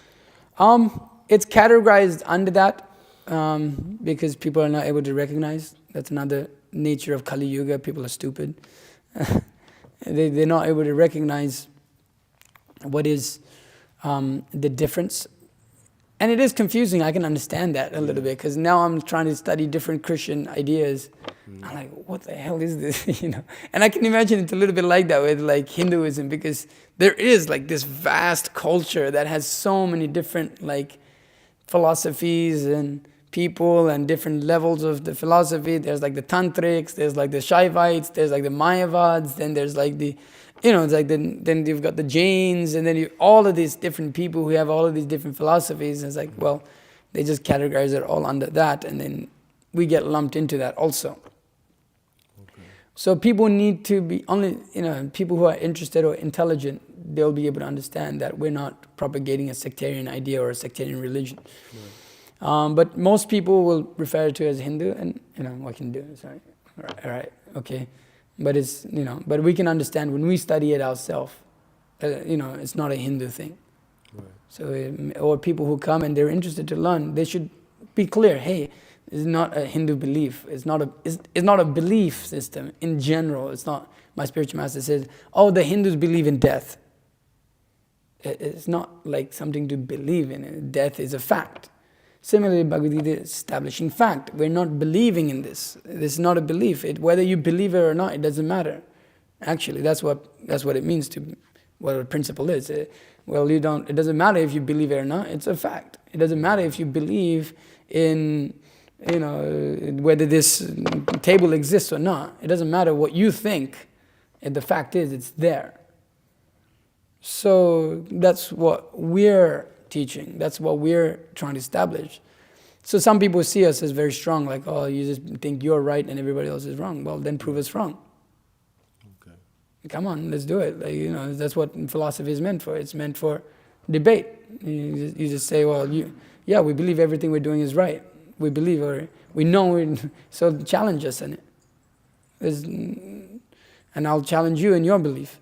It's categorized under that because people are not able to recognize. That's another nature of Kali Yuga. People are stupid. They're not able to recognize what is the difference. And it is confusing. I can understand that a little bit because now I'm trying to study different Christian ideas. I'm like, what the hell is this? And I can imagine it's a little bit like that with like Hinduism because there is like this vast culture that has so many different like philosophies and people and different levels of the philosophy. There's like the Tantrics, there's like the Shaivites, there's like the Mayavads, then there's like the, it's like then you've got the Jains, and then all of these different people who have all of these different philosophies. And it's like, well, they just categorize it all under that, and then we get lumped into that also. So people need to be only, people who are interested or intelligent, they'll be able to understand that we're not propagating a sectarian idea or a sectarian religion. Right. But most people will refer to it as Hindu, and what can do? Sorry, all right, okay. But it's but we can understand when we study it ourselves. It's not a Hindu thing. Right. So, or people who come and they're interested to learn, they should be clear. Hey, it's not a Hindu belief. It's not a belief system in general. It's not. My spiritual master says, "Oh, the Hindus believe in death." It's not like something to believe in. Death is a fact. Similarly, Bhagavad Gita is establishing fact. We're not believing in this. This is not a belief. Whether you believe it or not, it doesn't matter. Actually, that's what it means to what a principle is. It doesn't matter if you believe it or not. It's a fact. It doesn't matter if you believe in whether this table exists or not. It doesn't matter what you think. The fact is, it's there. So that's what we're teaching. That's what we're trying to establish. So some people see us as very strong, like, oh, you just think you're right and everybody else is wrong. Well, then prove us wrong. Okay. Come on, let's do it. That's what philosophy is meant for. It's meant for debate. You just say, well, we believe everything we're doing is right. We believe, or we know, so challenge us in it. and I'll challenge you in your belief.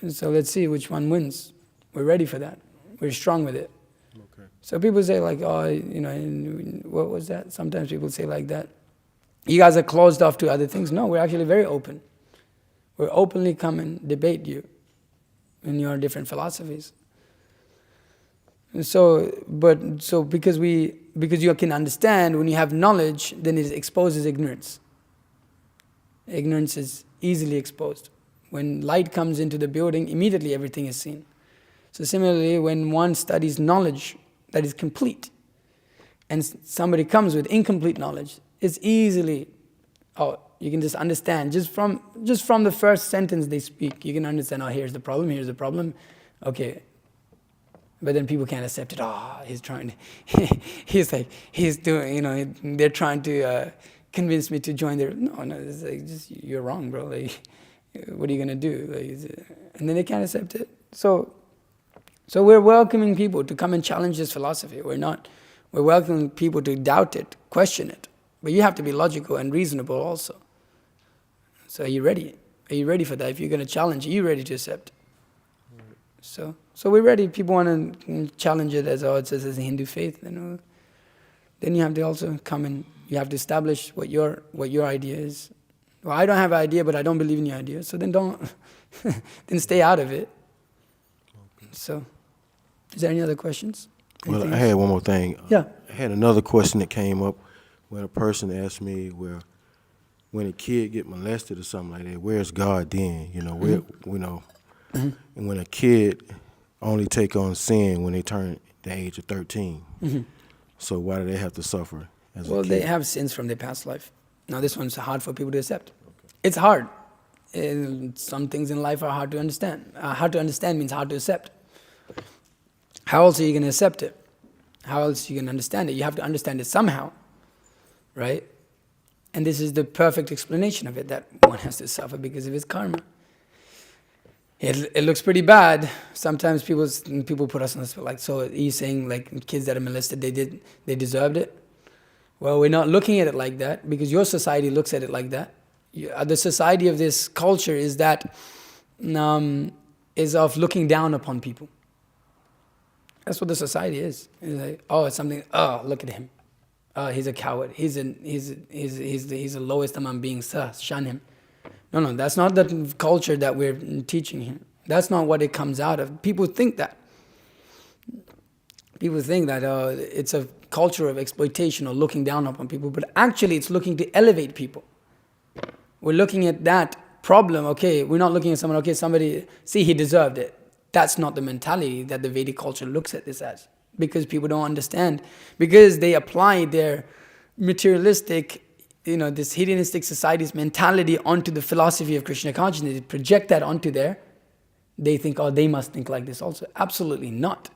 And so let's see which one wins. We're ready for that. We're strong with it. Okay. So people say like, oh, what was that? Sometimes people say like that. You guys are closed off to other things. No, we're actually very open. We're openly come and debate you in your different philosophies. And so because you can understand, when you have knowledge, then it exposes ignorance. Ignorance is easily exposed. When light comes into the building, immediately everything is seen. So similarly, when one studies knowledge that is complete, and somebody comes with incomplete knowledge, it's easily, you can just understand, just from the first sentence they speak, you can understand, here's the problem, okay. But then people can't accept it, he's trying to, he's doing, they're trying to convince me to join their, no, it's like, just, you're wrong, bro, like, what are you going to do? Like, and then they can't accept it. So we're welcoming people to come and challenge this philosophy. We're welcoming people to doubt it, question it. But you have to be logical and reasonable also. So are you ready? Are you ready for that? If you're going to challenge, are you ready to accept? So we're ready. People want to challenge it as, it says as a Hindu faith. Then you have to also come and you have to establish what your idea is. Well, I don't have an idea, but I don't believe in your idea. So then then stay out of it. So, is there any other questions? Well, I had one more thing. Yeah. I had another question that came up when a person asked me, well, when a kid get molested or something like that, where's God then? And when a kid only take on sin when they turn the age of 13. So why do they have to suffer as a kid? They have sins from their past life. Now this one's hard for people to accept. It's hard. Some things in life are hard to understand. Hard to understand means hard to accept. How else are you going to accept it? How else are you going to understand it? You have to understand it somehow, right? And this is the perfect explanation of it, that one has to suffer because of his karma. It looks pretty bad. Sometimes people put us on the spot, like, so are you saying like kids that are molested, they deserved it? Well, we're not looking at it like that because your society looks at it like that. The society of this culture is that is of looking down upon people. That's what the society is. It's like, it's something. Look at him. He's a coward. He's the lowest among beings. Shun him. No, that's not the culture that we're teaching here. That's not what it comes out of. People think that. People think that it's a culture of exploitation or looking down upon people, but actually it's looking to elevate people. We're looking at that problem, okay, we're not looking at someone, okay, somebody, see, he deserved it. That's not the mentality that the Vedic culture looks at this as, because people don't understand, because they apply their materialistic, this hedonistic society's mentality onto the philosophy of Krishna consciousness. They project that onto there. They think, they must think like this also. Absolutely not.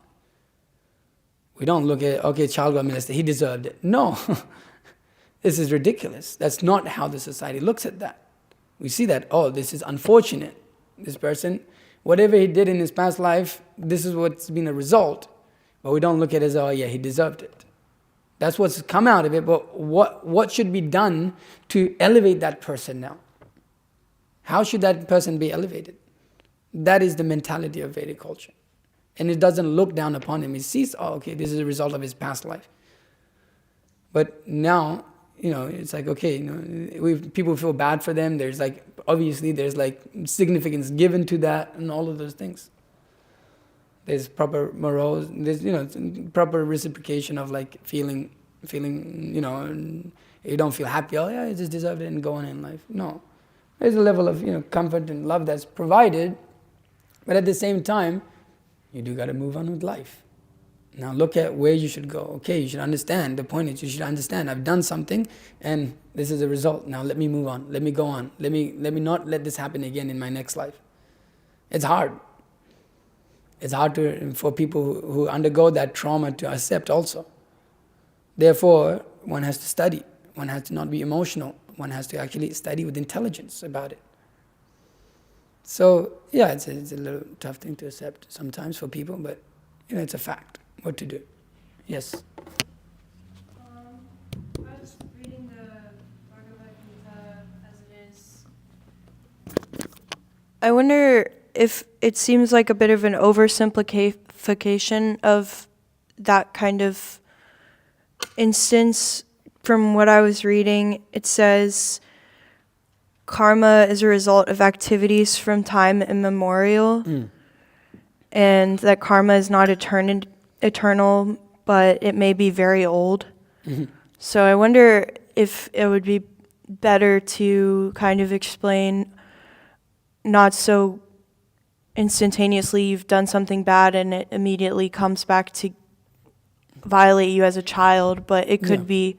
We don't look at, okay, child got molested, he deserved it. No, this is ridiculous. That's not how the society looks at that. We see that, this is unfortunate. This person, whatever he did in his past life, this is what's been a result. But we don't look at it as, he deserved it. That's what's come out of it, but what should be done to elevate that person now? How should that person be elevated? That is the mentality of Vedic culture. And it doesn't look down upon him. It sees, this is a result of his past life. But now, it's like, people feel bad for them. There's obviously there's significance given to that and all of those things. There's proper morals, there's, proper reciprocation of feeling, you don't feel happy, I just deserved it and go on in life. No. There's a level of, comfort and love that's provided, but at the same time, you do got to move on with life. Now look at where you should go. Okay, you should understand. The point is you should understand. I've done something and this is a result. Now let me move on. Let me go on. Let me not let this happen again in my next life. It's hard. It's hard for people who undergo that trauma to accept also. Therefore, one has to study. One has to not be emotional. One has to actually study with intelligence about it. So, it's a little tough thing to accept sometimes for people, but it's a fact. What to do? Yes? I was reading the Bhagavad Gita as it is I wonder if it seems like a bit of an oversimplification of that kind of instance. From what I was reading, it says karma is a result of activities from time immemorial, and that karma is not eternal, but it may be very old. So I wonder if it would be better to kind of explain, not so instantaneously you've done something bad and it immediately comes back to violate you as a child, but it could be,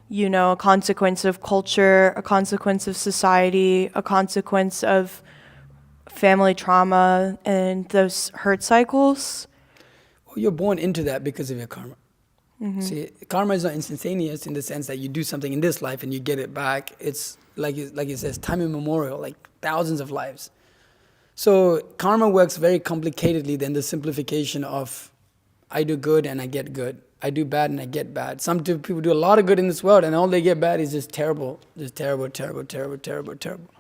you know, a consequence of culture, a consequence of society, a consequence of family trauma and those hurt cycles. Well, you're born into that because of your karma. See, karma is not instantaneous in the sense that you do something in this life and you get it back. It's like it says, time immemorial, like thousands of lives. So karma works very complicatedly than the simplification of I do good and I get good. I do bad and I get bad. Some people do a lot of good in this world and all they get bad is just terrible. Just terrible, terrible, terrible, terrible, terrible.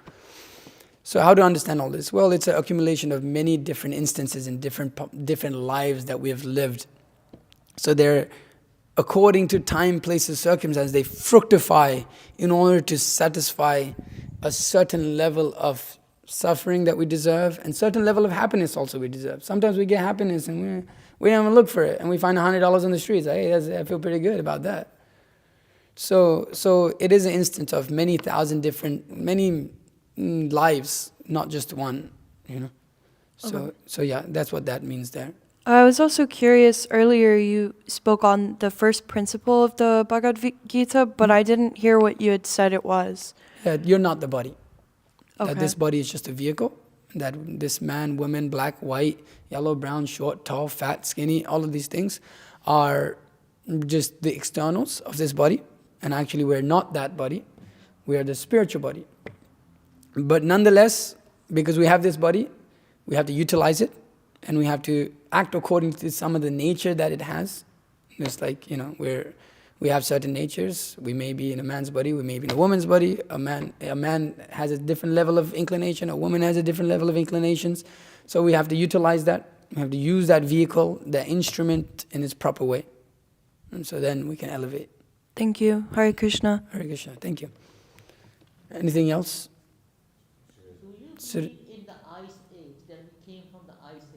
So how to understand all this? Well, it's an accumulation of many different instances in different lives that we have lived. So they're according to time, places, circumstances, they fructify in order to satisfy a certain level of suffering that we deserve and certain level of happiness also we deserve. Sometimes we get happiness and we don't even look for it and we find $100 on the streets. Hey, I feel pretty good about that. So it is an instance of many lives, not just one, you know. So yeah, that's what that means there. I was also curious, earlier you spoke on the first principle of the Bhagavad Gita, but I didn't hear what you had said it was. Yeah, you're not the body. Okay. That this body is just a vehicle. That this man, woman, black, white, yellow, brown, short, tall, fat, skinny, all of these things are just the externals of this body. And actually we're not that body. We are the spiritual body. But nonetheless, because we have this body, we have to utilize it. And we have to act according to some of the nature that it has. It's like, you know, we have certain natures. We may be in a man's body, we may be in a woman's body. A man has a different level of inclination, a woman has a different level of inclinations. So we have to utilize that. We have to use that vehicle, that instrument in its proper way. And so then we can elevate. Thank you. Hare Krishna. Hare Krishna, thank you. Anything else? In the ice age, that we came from the ice age?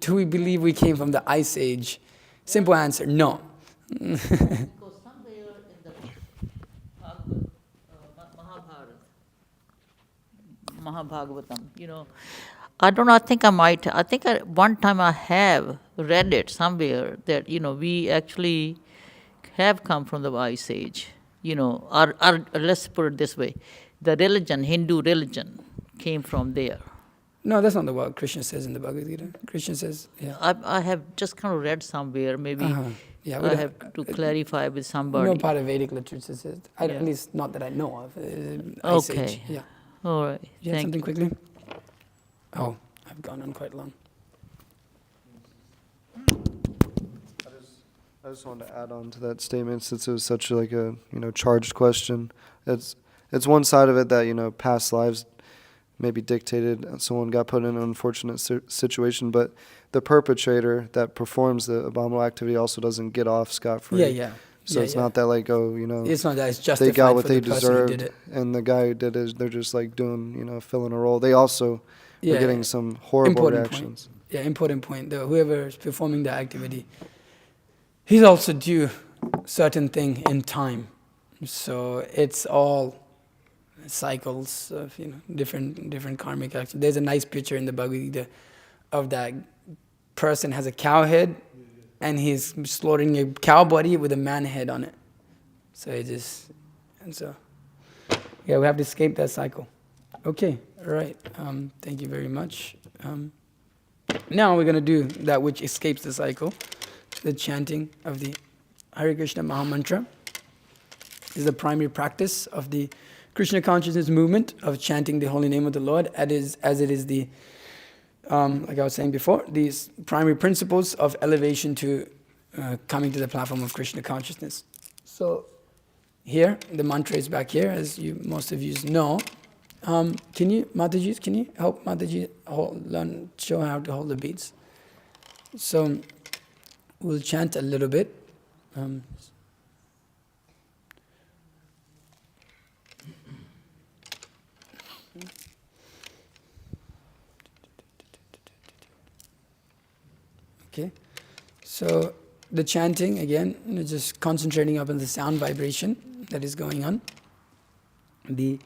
Do we believe we came from the ice age? Simple answer, no. Because somewhere in the Mahabharata, you know, I don't know, I think one time I have read it somewhere that, you know, we actually have come from the ice age, you know, or let's put it this way, the religion, Hindu religion, came from there. No, that's not the word Krishna says in the Bhagavad Gita. Krishna says, yeah. I have just kind of read somewhere, maybe Yeah, I have to clarify with somebody. No part of Vedic literature says, at least not that I know of. Ice Okay. Age. Yeah. All right, You have thank something you. quickly? Oh, I've gone on quite long. I just wanted to add on to that statement, since it was such like a charged question. It's one side of it that past lives maybe dictated someone got put in an unfortunate situation, but the perpetrator that performs the abominable activity also doesn't get off scot-free. Yeah. So it's not that like It's not that it's justified they got what for they the person who did deserved, it. and the guy who did it, they're just like doing filling a role. They also are getting some horrible Important reactions. point. Yeah, important point. Whoever is performing the activity, he's also due certain thing in time. So it's all cycles of different karmic actions. There's a nice picture in the Bhagavad Gita of that person has a cow head and he's slaughtering a cow body with a man head on it. So we have to escape that cycle. Okay, all right. Thank you very much. Now we're going to do that which escapes the cycle, the chanting of the Hare Krishna Mahamantra. This is the primary practice of the Krishna consciousness movement of chanting the holy name of the Lord, as it is the, like I was saying before, these primary principles of elevation to coming to the platform of Krishna consciousness. So here, the mantra is back here, as most of you know. Can you, Mataji, can you help Mataji show how to hold the beads? So we'll chant a little bit. Okay, so the chanting again, just concentrating up on the sound vibration that is going on. The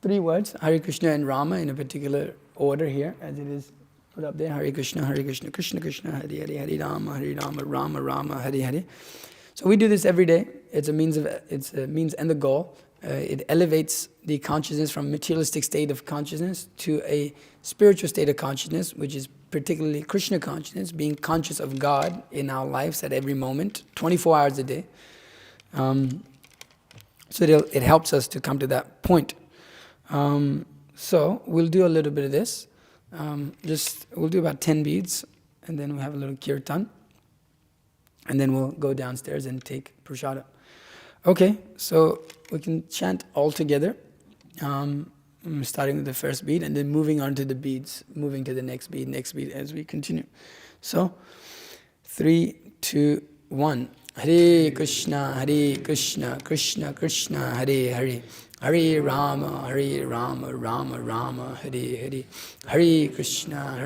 3 words, Hare Krishna and Rama, in a particular order here, as it is put up there. Hare Krishna, Krishna Krishna, Hare Hare, Hare Rama, Rama Rama, Hare Hare. So we do this every day. It's a means and the goal. It elevates the consciousness from materialistic state of consciousness to a spiritual state of consciousness, which is particularly Krishna consciousness, being conscious of God in our lives at every moment, 24 hours a day. So it helps us to come to that point. So we'll do a little bit of this. We'll do about 10 beads, and then we'll have a little kirtan. And then we'll go downstairs and take prasada. Okay, so we can chant all together, starting with the first bead, and then moving on to the beads, moving to the next bead as we continue. So, 3, 2, 1. Hare Krishna, Krishna Krishna, Hare Hare. Hare Rama, Rama Rama, Hare Hare. Hare Krishna,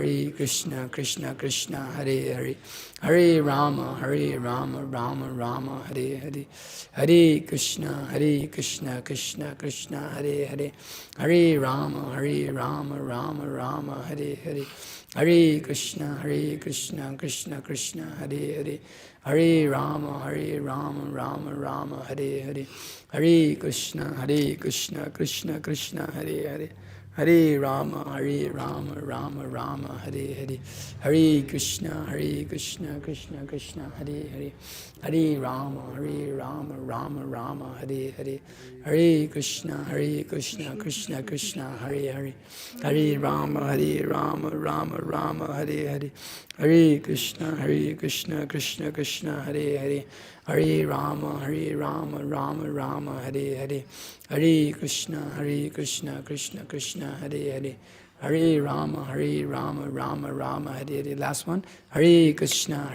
Krishna Krishna, Hare Hare. Hare Rama, Rama Rama, Hare Hare. Hare Krishna, Krishna Krishna, Hare Hare. Hare Rama, Rama Rama, Hare Hare. Hare Krishna, Krishna Krishna, Hare Hare. Hare Rama, Rama Rama, Hare Hare. Hare Krishna, Krishna Krishna, Hare Hare. Hare Rama, Rama Rama, Hare Hare. Hare Krishna, Krishna Krishna, Hare Hare. Hare Rama, Rama Rama, Hare Hare. Hare Krishna, Krishna Krishna, Hare Hare. Hare Rama, Rama Rama, Hare Hare. Hare Krishna, Krishna Krishna, Hare Hare. Hare Rama, Rama Rama, Hare Hare. Hare Krishna, Krishna Krishna, Hare Hare. Hare Rama, Rama Rama, Hare Hare. Last one. Hare Krishna,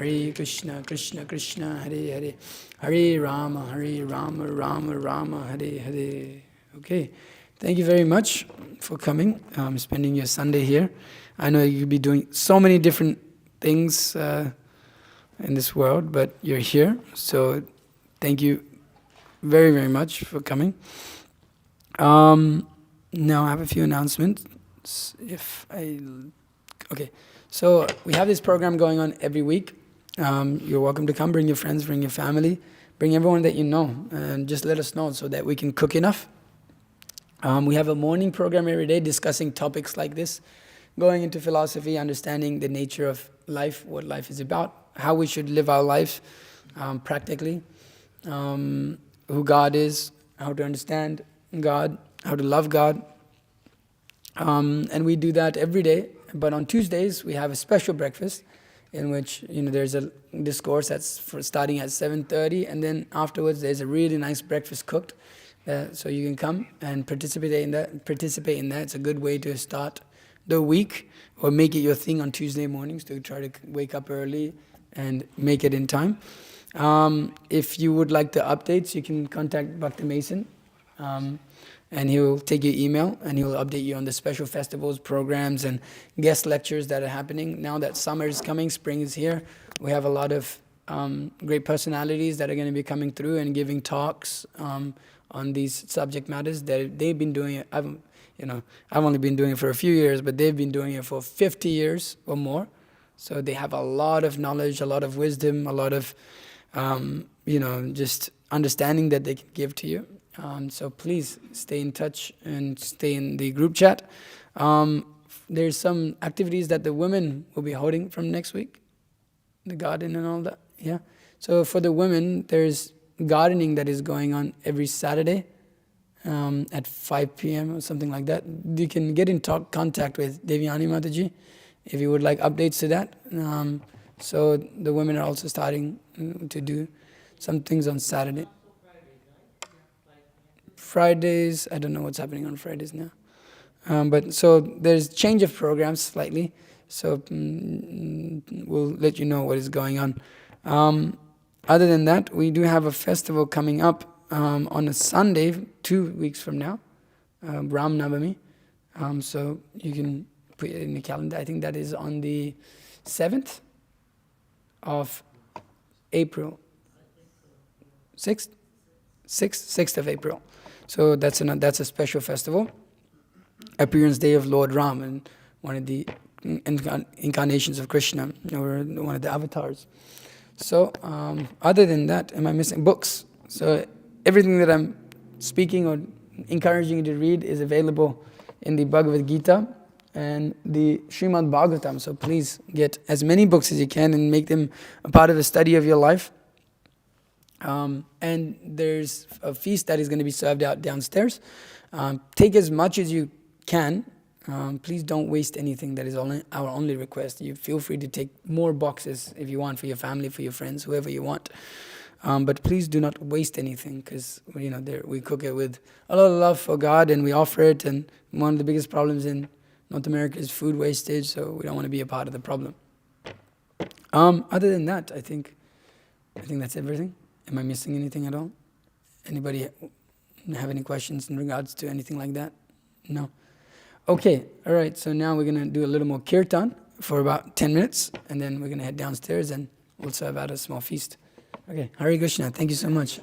Krishna Krishna, Hare Hare. Hare Rama, Rama Rama, Hare Hare. Okay, thank you very much for coming, spending your Sunday here. I know you'll be doing so many different things in this world, but you're here, so thank you very, very much for coming. Now I have a few announcements. Okay, so we have this program going on every week. You're welcome to come, bring your friends, bring your family, bring everyone that you know, and just let us know so that we can cook enough. We have a morning program every day discussing topics like this, going into philosophy, understanding the nature of life, what life is about, how we should live our life practically, who God is, how to understand God, how to love God. And we do that every day. But on Tuesdays, we have a special breakfast in which there's a discourse that's starting at 7:30, and then afterwards there's a really nice breakfast cooked. So you can come and participate in that. It's a good way to start the week, or make it your thing on Tuesday mornings to try to wake up early and make it in time. If you would like the updates, you can contact Bhakti Mason, and he'll take your email and he'll update you on the special festivals, programs, and guest lectures that are happening. Now that summer is coming, spring is here, we have a lot of great personalities that are going to be coming through and giving talks on these subject matters. They've been doing it. I've only been doing it for a few years, but they've been doing it for 50 years or more. So they have a lot of knowledge, a lot of wisdom, a lot of, just understanding that they can give to you. So please stay in touch and stay in the group chat. There's some activities that the women will be holding from next week, the garden and all that. Yeah. So for the women, there's gardening that is going on every Saturday at 5 p.m. or something like that. You can get in contact with Devyani Mataji if you would like updates to that. So the women are also starting to do some things on Saturday. Fridays, I don't know what's happening on Fridays now. But so there's change of programs slightly. So we'll let you know what is going on. Other than that, we do have a festival coming up on a Sunday, 2 weeks from now, Ram Navami. So you can put it in the calendar. I think that is on the 7th of April. 6th of April. So that's a special festival. Appearance Day of Lord Ram, and one of the incarnations of Krishna, or one of the avatars. So other than that, am I missing books? So everything that I'm speaking or encouraging you to read is available in the Bhagavad Gita and the Srimad Bhagavatam. So please get as many books as you can and make them a part of the study of your life. And there's a feast that is going to be served out downstairs. Take as much as you can. Please don't waste anything. That is our only request. You feel free to take more boxes if you want, for your family, for your friends, whoever you want. But please do not waste anything, because we cook it with a lot of love for God, and we offer it. And one of the biggest problems in North America is food wastage, so we don't want to be a part of the problem. Other than that, I think that's everything. Am I missing anything at all? Anybody have any questions in regards to anything like that? No? Okay, all right, so now we're going to do a little more kirtan for about 10 minutes, and then we're going to head downstairs and we'll serve out a small feast. Okay, Hare Krishna, thank you so much.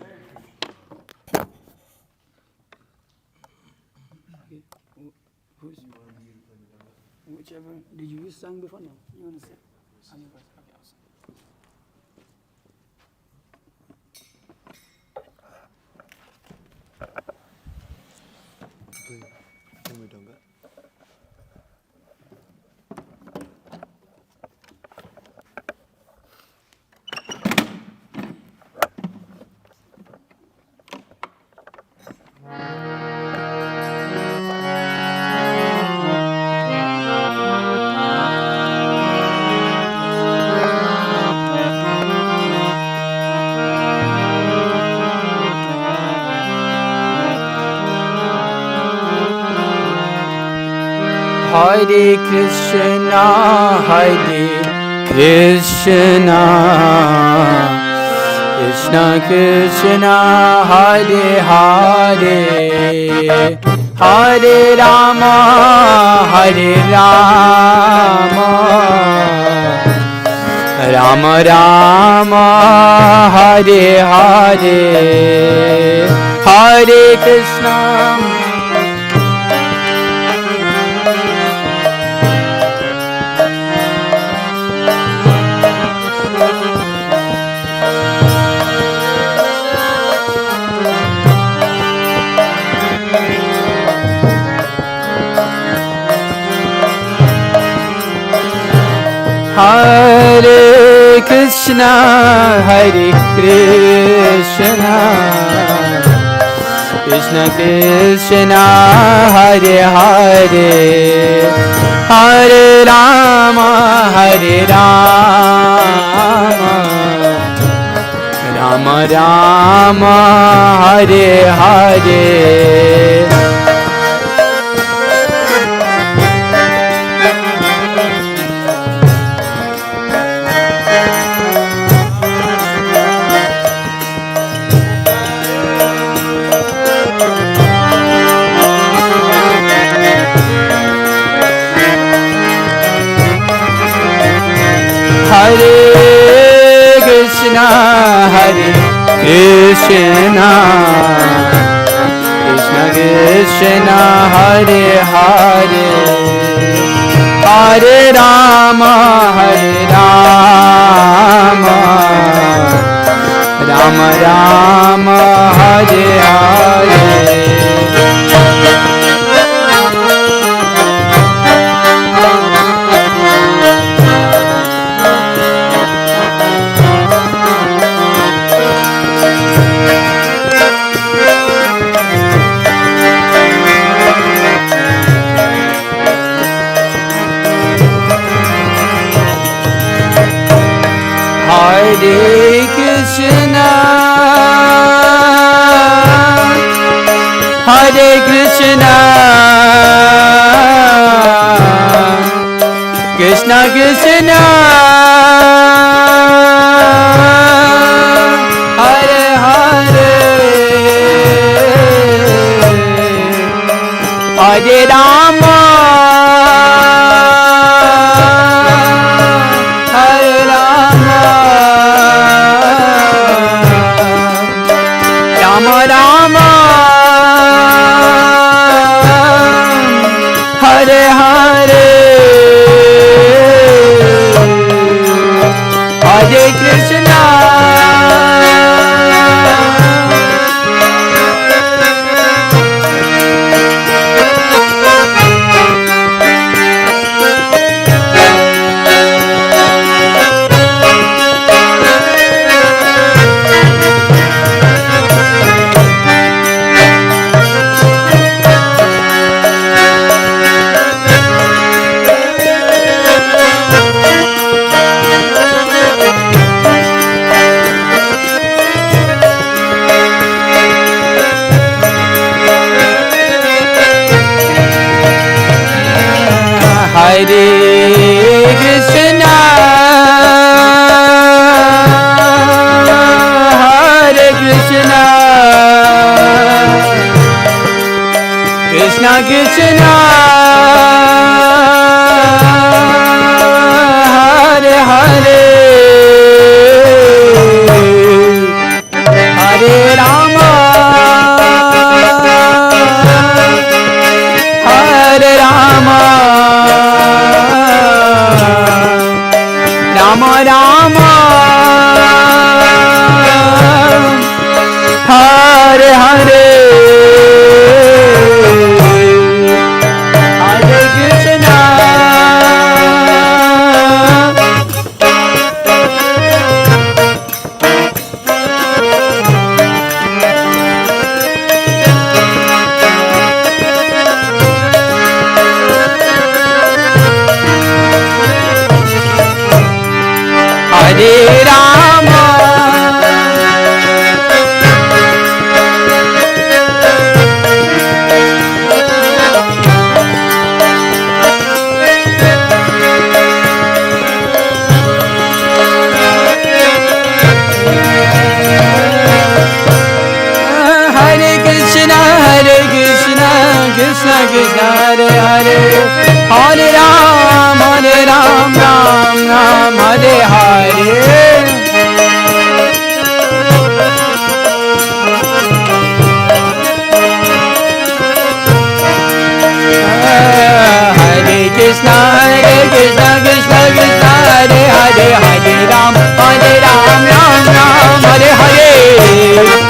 Whichever, did you use song before? No, you want to say? Hare Krishna, Krishna Krishna, Hare Hare, Hare Rama, Rama Rama, Hare Hare, Hare Krishna. Hare Krishna, Krishna Krishna, Hare Hare, Hare Rama, Rama Rama, Hare Hare. Hare Krishna, Krishna Krishna, Hare Hare, Hare Rama, Rama Rama, Hare Hare. Hare Krishna, Hare Krishna, Krishna Krishna Hare Hare Hare Rama Hare Rama Rama Rama Hare Hare Hare Krishna Hare Krishna Hare Krishna Krishna Krishna Hare Hare Hare Rama Hare Rama Rama Rama Hare Hare Hare Krishna Hare Rama Hare Krishna Krishna Krishna Hare Hare Hare Ram Ram Ram Hare Hare Hare Krishna Krishna Krishna Hare Hare Hare Ram Ram Ram Hare Hare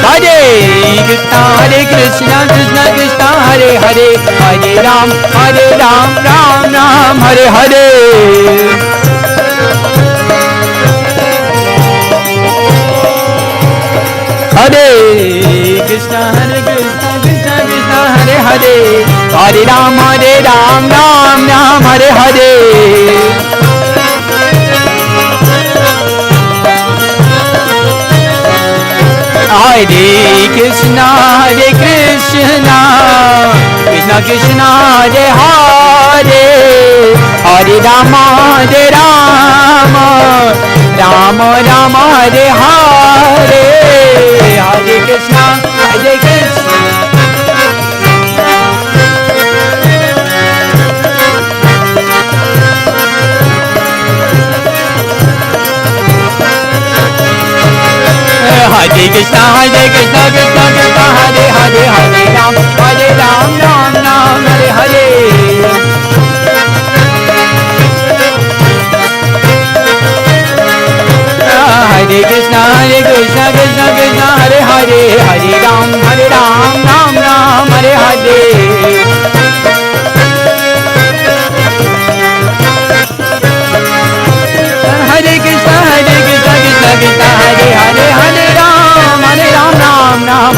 Hare Krishna Krishna Krishna Hare Hare Hare Ram Ram Ram Hare Hare Hare Krishna Krishna Krishna Hare Hare Hare Ram Ram Ram Hare Hare Hare Krishna Krishna Krishna Hare Hare Hare Rama Rama Hare Hare Hare Krishna Hare Krishna Krishna Krishna Hare Hare Hare Ram Ram Hare Hare Hare Krishna Krishna Krishna Hare Hare Hare Ram Ram Hare Hare Hare Krishna Krishna Krishna Hare Hare Hare Ram Ram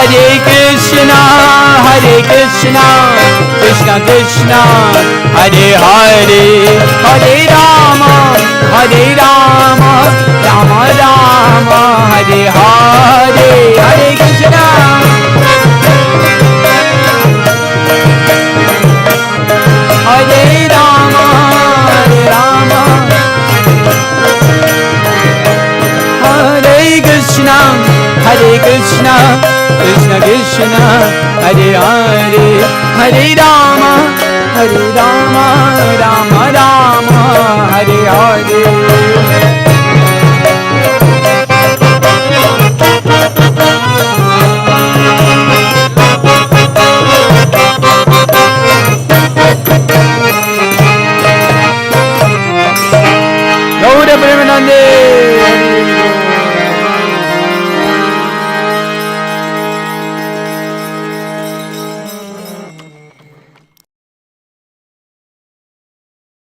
Hare Krishna, Krishna Krishna, Hare Hare, Hare Rama, Rama Rama, Hare Hare, Hare Krishna. Hare Rama, Hare Krishna, Krishna Krishna, Hare Hare, Hare Rama, Rama Rama, Hare Hare.